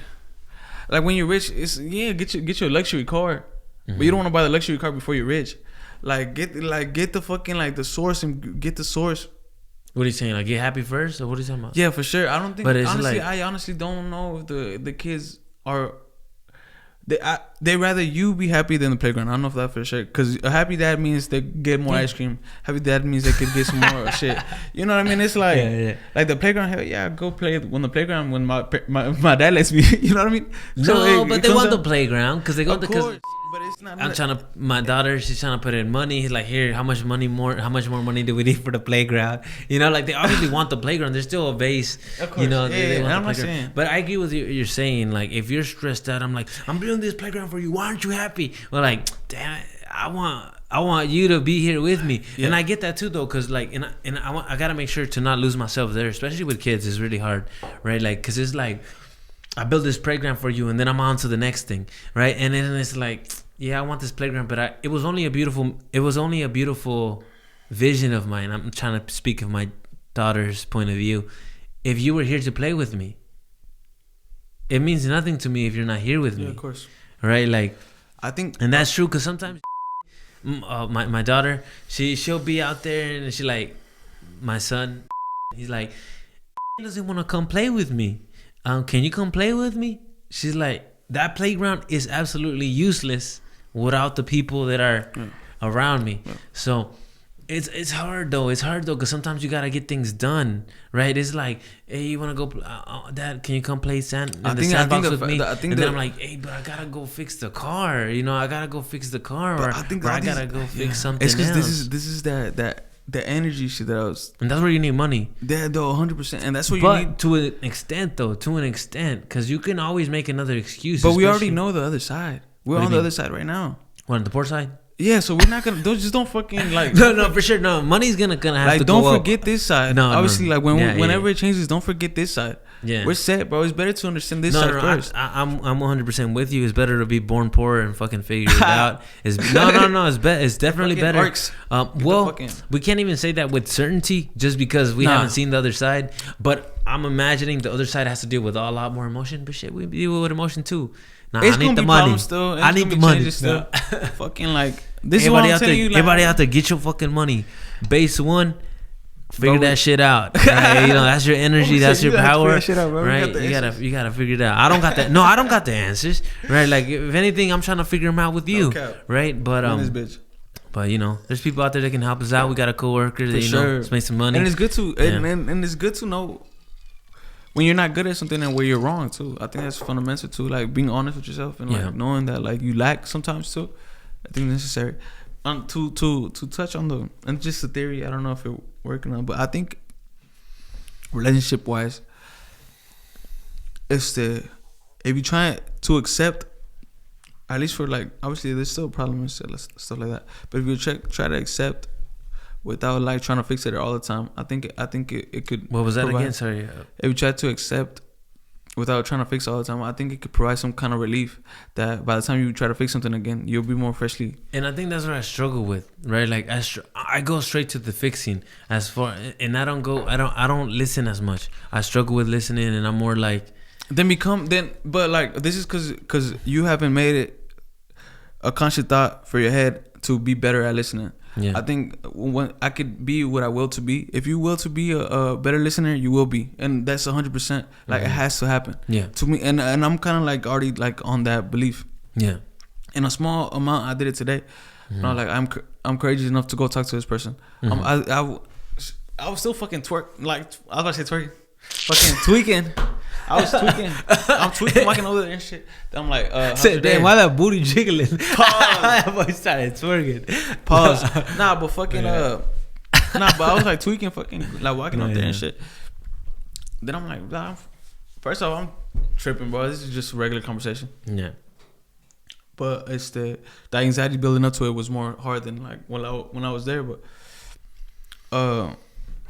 when you're rich, it's get your luxury car. But you don't want to buy the luxury car before you're rich. Get the fucking the source and get the source. What are you saying? Like get happy first, or what are you talking about? Yeah, for sure. I don't think. But I honestly don't know if the kids are. They rather you be happy than the playground. I don't know if that for sure. Because a happy dad means they get more ice cream. Happy dad means they could get some more shit. You know what I mean? It's like like the playground. Hell yeah, go play when the playground when my dad lets me. You know what I mean? No, but they want the playground because they go because. But it's not. I'm trying to. My daughter, she's trying to put in money. He's like, here, how much more money do we need for the playground? You know, like they obviously want the playground. There's still a base. Of course. You know, they want the playground. But I agree with you. You're saying like, if you're stressed out, I'm like, I'm building this playground for you. Why aren't you happy? Well, like, damn it, I want you to be here with me. Yeah. And I get that too, though, because like, I gotta make sure to not lose myself there, especially with kids. It's really hard, right? Like, because it's like, I built this playground for you, and then I'm on to the next thing, right? And then it's like, yeah, I want this playground, but it was only a beautiful vision of mine. I'm trying to speak of my daughter's point of view. If you were here to play with me, it means nothing to me if you're not here with me. Yeah, of course. Right? Like, I think, and that's true because sometimes my daughter, she'll be out there and she like, my son, he's like, he doesn't want to come play with me. Can you come play with me? She's like, that playground is absolutely useless without the people that are around me. Yeah. So it's hard though. It's hard though because sometimes you gotta get things done, right? It's like, hey, you wanna go, Dad? Can you come play sandbox with me? And then I'm like, hey, but I gotta go fix the car. You know, I gotta go fix the car, or I gotta go fix something else. It's because this is the energy shit that I was, and that's where you need money. Yeah, though, 100%, and that's what you need to an extent, because you can always make another excuse. But we already know the other side. We're on the other side right now. What, on the poor side? Yeah, so we're not gonna. Don't fucking like. No, for sure. No, money's gonna have like, to go up. Don't forget this side. No, obviously, like whenever it changes, don't forget this side. Yeah, we're set, bro. It's better to understand this side first. I'm 100% with you. It's better to be born poor and fucking figure it out. No. It's definitely better. Well, we can't even say that with certainty just because we haven't seen the other side. But I'm imagining the other side has to deal with a lot more emotion. But shit, we deal with emotion too. Nah, it's I need the money. Still. I need the money. Still. Fucking like this is what I'm telling you. Everybody out there, get your fucking money. Base one. Figure that shit out. Right? You know, that's your energy, that's your power. Out, right? You gotta figure it out. I don't got that. No, I don't got the answers. Right? Like if anything, I'm trying to figure them out with you. Okay. Right? But But you know, there's people out there that can help us out. We got a coworker that know, let's make some money. And it's good to and it's good to know when you're not good at something and where you're wrong too. I think that's fundamental too. Like being honest with yourself and like knowing that like you lack sometimes too. I think it's necessary. To touch on and just the theory, I don't know if it working on, but I think relationship wise, if you try to accept, at least for like, obviously there's still problems and stuff like that, but if you try to accept without like trying to fix it all the time, I think it could. What was that again? Sorry. If you try to accept without trying to fix all the time, I think it could provide some kind of relief that by the time you try to fix something again, you'll be more freshly. And I think that's what I struggle with, right? Like I go straight to the fixing and I don't listen as much. I struggle with listening, and I'm more like. But like this is because you haven't made it a conscious thought for your head to be better at listening. Yeah. I think when I could be what I will to be. If you will to be a better listener, you will be, and that's 100%. Like it has to happen. Yeah. To me, and I'm kind of like already like on that belief. Yeah. In a small amount, I did it today. Mm-hmm. I'm like I'm courageous enough to go talk to this person. Mm-hmm. I was still fucking I was about to say twerking, fucking tweaking. I was tweaking. I'm tweaking, walking over there and shit. I'm like, damn, why that booty jiggling? Pause. That boy started twerking. Pause. Nah, but fucking Nah, but I was like tweaking, fucking like walking out there and shit. Then I'm like, nah, first off, I'm tripping, bro. This is just a regular conversation. Yeah. But it's the anxiety building up to it was more hard than like when I was there. But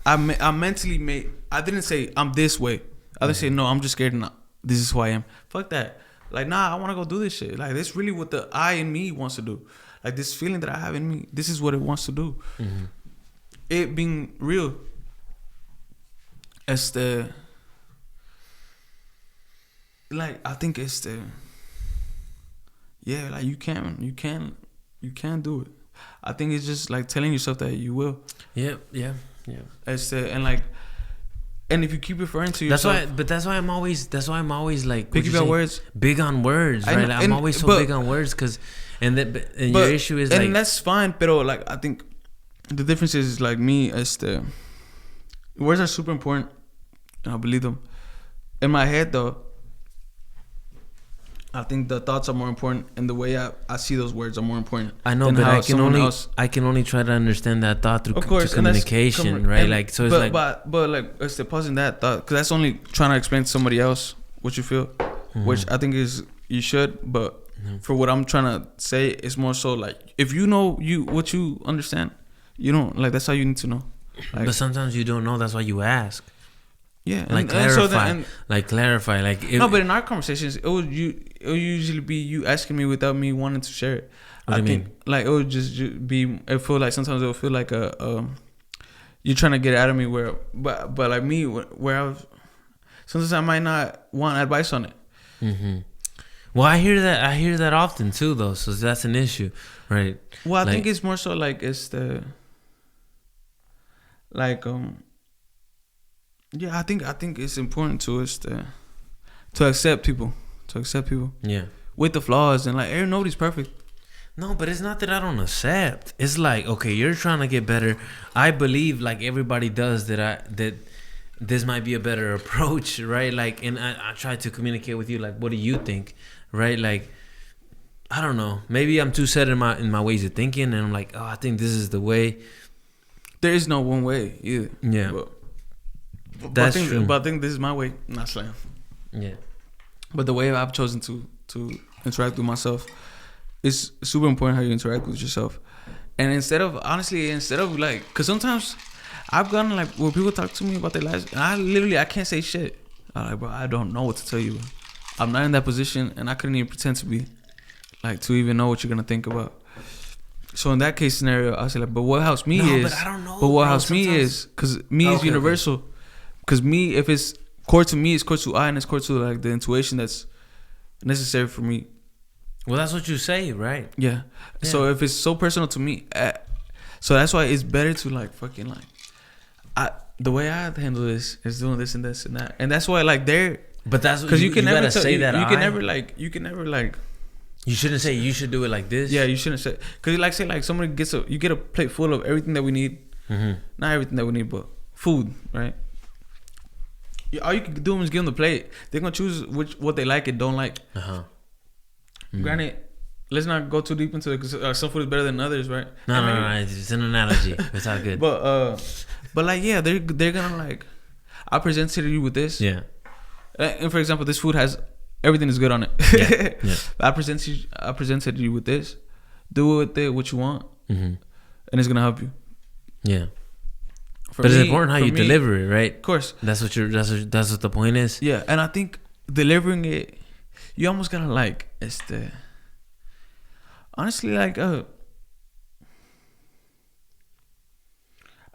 I mentally made. I didn't say I'm this way. I didn't say no. I'm just scared. Nah, this is who I am. Fuck that. Like, nah, I want to go do this shit. Like, this really what the I in me wants to do. Like, this feeling that I have in me, this is what it wants to do. Mm-hmm. It being real. It's the... Like, I think it's the... Yeah, like, you can do it. I think it's just, like, telling yourself that you will. Yeah. It's the... And, like... And if you keep referring to yourself, that's why I'm always like picky about words, big on words, right? Like, I'm always so big on words because, your issue is and like, that's fine, but like I think the difference is like me as the words are super important, and I believe them. In my head, though, I think the thoughts are more important, and the way I see those words are more important. I know, but I can only try to understand that thought through communication, right? Like, so it's but like it's the pausing that thought, because that's only trying to explain to somebody else what you feel, which I think is you should. But for what I'm trying to say, it's more so like if you know what you understand, you don't like that's how you need to know. Like, but sometimes you don't know. That's why you ask. Yeah, like clarify. Like no, but in our conversations, it would usually be you asking me without me wanting to share it. What do you mean? Like it would just be. It feel like sometimes it would feel like you're trying to get out of me but like me where sometimes I might not want advice on it. Mm-hmm. Well, I hear that often too, though. So that's an issue, right? Well, I think it's more so like it's the like yeah, I think it's important to us to accept people. Yeah. With the flaws and like nobody's perfect. No, but it's not that I don't accept. It's like, okay, you're trying to get better. I believe like everybody does that this might be a better approach, right? Like, and I try to communicate with you like, what do you think? Right? Like, I don't know. Maybe I'm too set in my ways of thinking, and I'm like, oh, I think this is the way. There is no one way either. Yeah. That's true. But I think this is my way, not slam. Yeah. But the way I've chosen to interact with myself is super important. How you interact with yourself, and instead of like, because sometimes I've gone like where people talk to me about their lives, and I can't say shit. I'm like, bro, I don't know what to tell you. I'm not in that position, and I couldn't even pretend to be, like, to even know what you're gonna think about. So in that case scenario, I say like, but what helps me is, but I don't know. But what helps me is, because me is universal. Okay. Because me, if it's core to me, it's core to I, and it's core to like the intuition that's necessary for me. Well, that's what you say, right? Yeah. So if it's so personal to me, so that's why it's better to like fucking like, the way I handle this is doing this and this and that, and that's why like they're. But that's because you can never say that. You can never like. You shouldn't say you should do it like this. Yeah, you shouldn't say, because like say like somebody you get a plate full of everything that we need. Mm-hmm. Not everything that we need, but food, right? All you can do is give them the plate. They're gonna choose what they like and don't like. Granted, let's not go too deep into it, because some food is better than others, right? No. It's an analogy. It's all good. But like, yeah, they're gonna like, I presented you with this. Yeah. And for example, this food has everything is good on it. Yeah. I presented you with this. Do with it what you want, and it's gonna help you. Yeah. But it's important how you deliver it, right? Of course. That's what the point is. Yeah, and I think delivering it, you almost gotta like, honestly, like I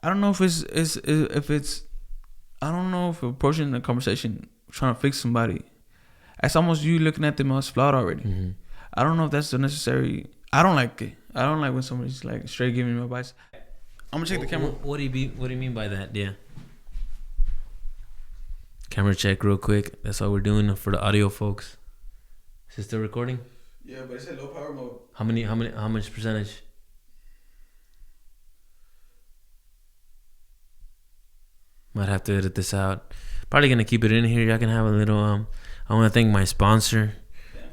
don't know if it's I don't know if approaching the conversation trying to fix somebody, it's almost you looking at them as flawed already. Mm-hmm. I don't know if that's the necessary. I don't like it. I don't like when somebody's like straight giving me advice. I'm gonna check the camera. What do you mean by that? Yeah. Camera check real quick. That's all we're doing for the audio folks. Is it still recording? Yeah, but it's at low power mode. How much percentage? Might have to edit this out. Probably gonna keep it in here. Y'all can have a little. I want to thank my sponsor.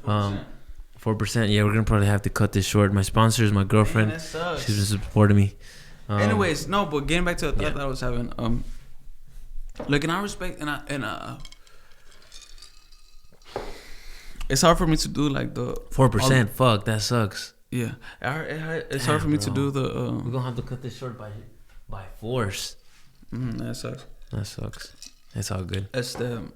4%. Yeah, we're gonna probably have to cut this short. My sponsor is my girlfriend. She's been supporting me. Anyways, no, but getting back to the thought that I was having, like, and I respect, it's hard for me to do like the 4%. Fuck, that sucks. Yeah, it's hard for me to do the. We're gonna have to cut this short by force. That sucks. That sucks. It's all good. It's the.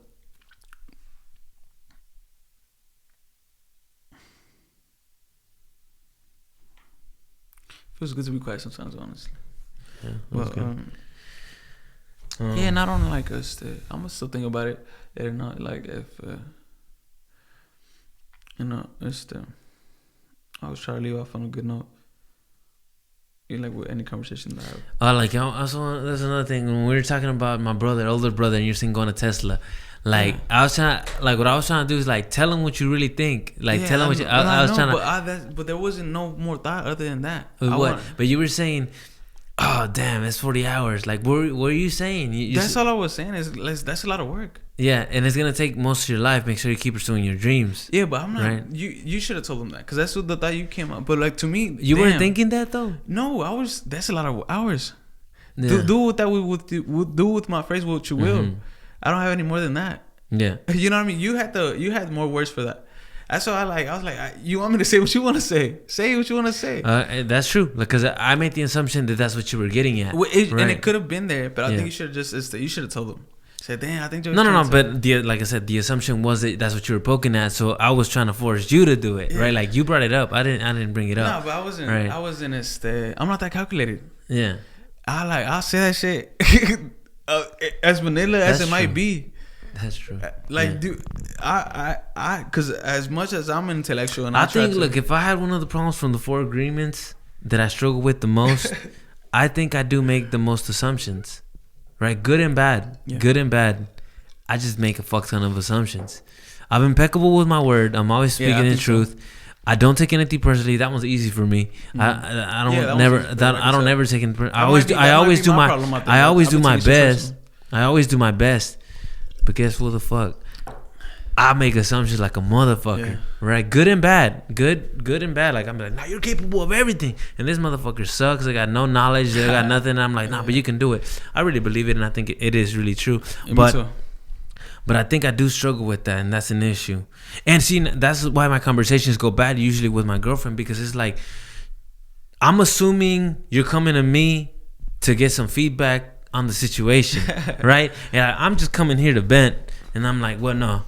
Feels good to be quiet sometimes, honestly. Yeah, well, yeah, not only like us. I'm gonna still think about it. Or not like if it's the. I was trying to leave off on a good note. You like with any conversation that I have. Like also, that's another thing. When we were talking about my older brother, and you're saying going to Tesla, like I was trying, like what I was trying to do is like tell him what you really think, like tell him what you. I was trying to, but there wasn't no more thought other than that. But you were saying, oh damn, it's 40 hours. Like what were you saying? That's all I was saying is that's a lot of work. Yeah, and it's gonna take most of your life. Make sure you keep pursuing your dreams. Yeah, but I'm not. Right? You should have told him that because that's what the thought you came up. But like to me, you weren't thinking that though. No, that's a lot of hours. Yeah. Do with that do with my phrase what you will. I don't have any more than that. Yeah, you know what I mean. You had more words for that. That's what I was like, you want me to say what you want to say? Say what you want to say. That's true because I made the assumption that that's what you were getting at, right. And it could have been there, but I think you should have you should have told them. Said, damn, I think no. But like I said, the assumption was that that's what you were poking at. So I was trying to force you to do it, right? Like you brought it up. I didn't bring it up. No, but I wasn't. Right. I wasn't I'm not that calculated. Yeah. I'll say that shit as vanilla as it might be. That's true. Like, dude, I, because as much as I'm intellectual, and I think, look, if I had one of the problems from the 4 agreements that I struggle with the most, I think I do make the most assumptions, right? Good and bad, good and bad. I just make a fuck ton of assumptions. I'm impeccable with my word. I'm always speaking the truth. So. I don't take anything personally. That one's easy for me. I don't never take it. I always do my best. I always do my best. But guess what the fuck? I make assumptions like a motherfucker, right? Good and bad. Good and bad. Like I'm like, nah, you're capable of everything. And this motherfucker sucks. I got no knowledge. They got nothing. And I'm like, nah, but you can do it. I really believe it, and I think it is really true. But I think I do struggle with that, and that's an issue. And see, that's why my conversations go bad usually with my girlfriend, because it's like, I'm assuming you're coming to me to get some feedback on the situation, right? And I'm just coming here to vent, and I'm like, well, no.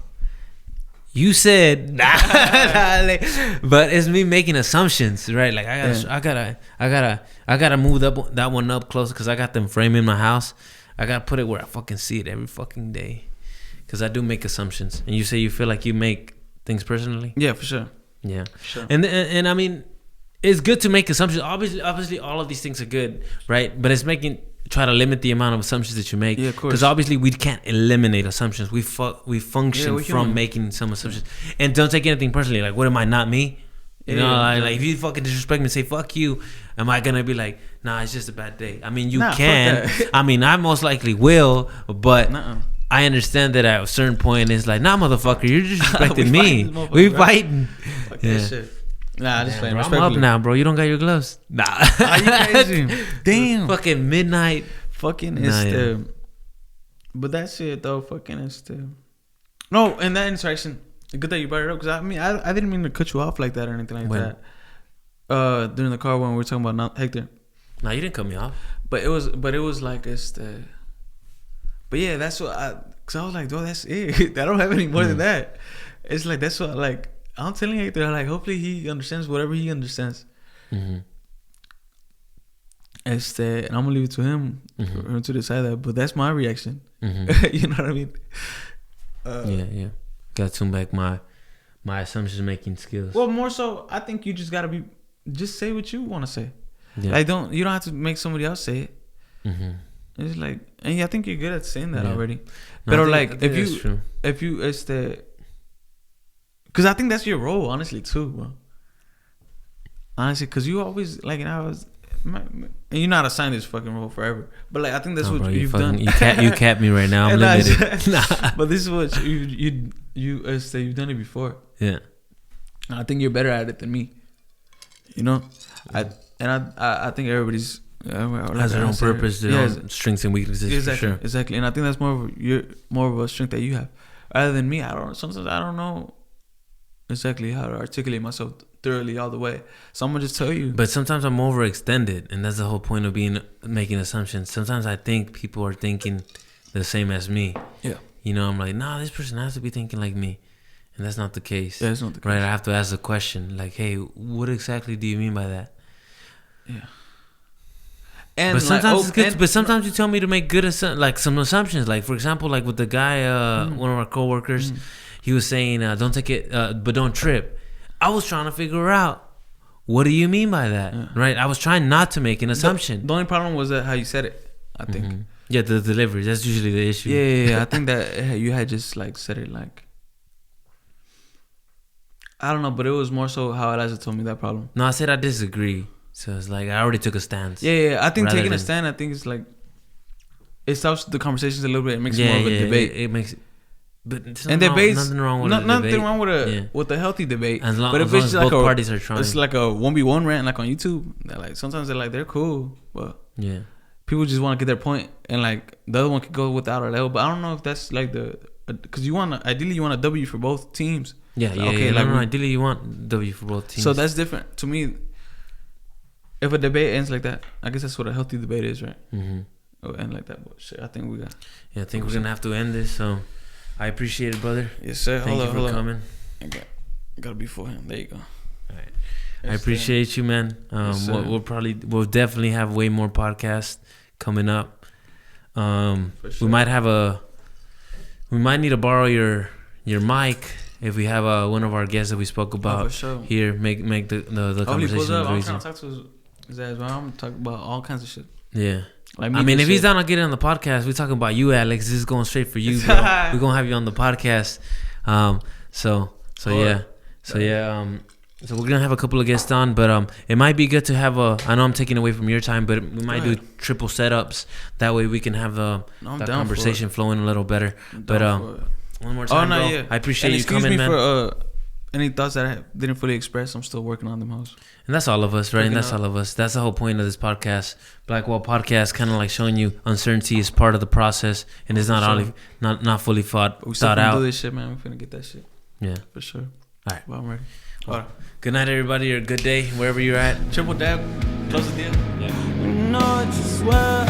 You said, but it's me making assumptions, right? Like I gotta move that one up closer because I got them framed in my house. I gotta put it where I fucking see it every fucking day. Because I do make assumptions. And you say you feel like you make things personally? Yeah, for sure. Yeah. For sure. And I mean, it's good to make assumptions. Obviously, all of these things are good, right? But it's try to limit the amount of assumptions that you make. Yeah, of course. Because obviously, we can't eliminate assumptions. We function from making some assumptions. And don't take anything personally. Like, what am I, not me? You know, like if you fucking disrespect me and say, fuck you, am I going to be like, nah, it's just a bad day? I mean, you can. I mean, I most likely will, but... I understand that at a certain point it's like, nah, motherfucker, you're disrespecting me. We fighting. Fuck that shit. Nah, I just playing. I'm up now, bro. You don't got your gloves. Nah. Are you crazy? Damn. Fucking midnight. Fucking But that shit though, fucking is No, in that interaction, good that you brought it up, because I mean, I didn't mean to cut you off like that or anything like that. During the car when we were talking about Hector. No, you didn't cut me off. But it was like But yeah, that's what cause I was like, dude, that's it. I don't have any more than that. It's like, that's what, like, I'm telling Hector, like, hopefully he understands whatever he understands. Mm-hmm. And I'm gonna leave it to him for him to decide that. But that's my reaction. Mm-hmm. You know what I mean? Yeah. Got to back my assumption making skills. Well, more so, I think you just gotta just say what you want to say. Yeah. Like, you don't have to make somebody else say it. Mm-hmm. It's like, and I think you're good at saying that already. But like, if you, because I think that's your role, honestly, too, bro. Honestly, because you always, like, and you're not assigned this fucking role forever. But like, I think that's what you've done. You cap me right now. I'm limited. But this is what you've done it before. Yeah. And I think you're better at it than me. You know, I think everybody's has their own purpose, their own strengths and weaknesses. Exactly, for sure. Exactly. And I think that's more of a strength that you have, rather than me. Sometimes I don't know exactly how to articulate myself thoroughly all the way. So I'm gonna just tell you. But sometimes I'm overextended, and that's the whole point of making assumptions. Sometimes I think people are thinking the same as me. Yeah. You know, I'm like, nah, this person has to be thinking like me. And that's not the case. Yeah, it's not the case. Right? I have to ask the question, like, hey, what exactly do you mean by that? Yeah. And but sometimes it's good. But sometimes you tell me to make good some assumptions. Like, for example, like with the guy, one of our coworkers, he was saying, don't take it, but don't trip. I was trying to figure out, what do you mean by that? Yeah. Right? I was trying not to make an assumption. The only problem was how you said it, I think. Mm-hmm. Yeah, the delivery. That's usually the issue. Yeah. I think that you had just like said it like, I don't know, but it was more so how Eliza told me that problem. No, I said I disagree. So it's like I already took a stance. Yeah. I think taking a stand, I think it's like, it stops the conversations a little bit. It makes it more of a debate. It makes it. But nothing wrong with a healthy debate. But if it's like both parties are trying, it's like a 1v1 rant, like on YouTube. Like sometimes they're cool, but yeah, people just want to get their point, and like the other one could go without or level. But I don't know if that's like because ideally you want a W for both teams. Yeah, like, okay. Like ideally you want W for both teams. So that's different to me. If a debate ends like that, I guess that's what a healthy debate is, right? Mm-hmm. It'll end like that. But shit, I think we got. Yeah, I think we're gonna have to end this. So. I appreciate it, brother. Yes, sir. Thank you for coming. I gotta be for him. There you go. All right. I appreciate you, man. Yes, we'll definitely have way more podcasts coming up. Sure. We might need to borrow your mic if we have one of our guests that we spoke about here. Make the conversation. I'm trying to talk to his ass. I'm talking about all kinds of shit. Yeah. Like I mean, if he's down to get on the podcast, we're talking about you, Alex. This is going straight for you, bro. We're gonna have you on the podcast. So we're gonna have a couple of guests on, but it might be good to have I know I'm taking away from your time, but we might do triple setups. That way we can have that conversation flowing a little better. But one more time, bro. Yeah. I appreciate you coming, man. For, any thoughts that I didn't fully express, I'm still working on them, hoes. And that's all of us, right? And that's all of us. That's the whole point of this podcast. BlackWall podcast, kind of like showing you uncertainty is part of the process, and it's not fully thought out. Do this shit, man. We're finna get that shit. Yeah, for sure. All right, well, I'm ready. Well, good night, everybody, or good day, wherever you're at. Triple dab, close the deal. Yeah. We know it's just well.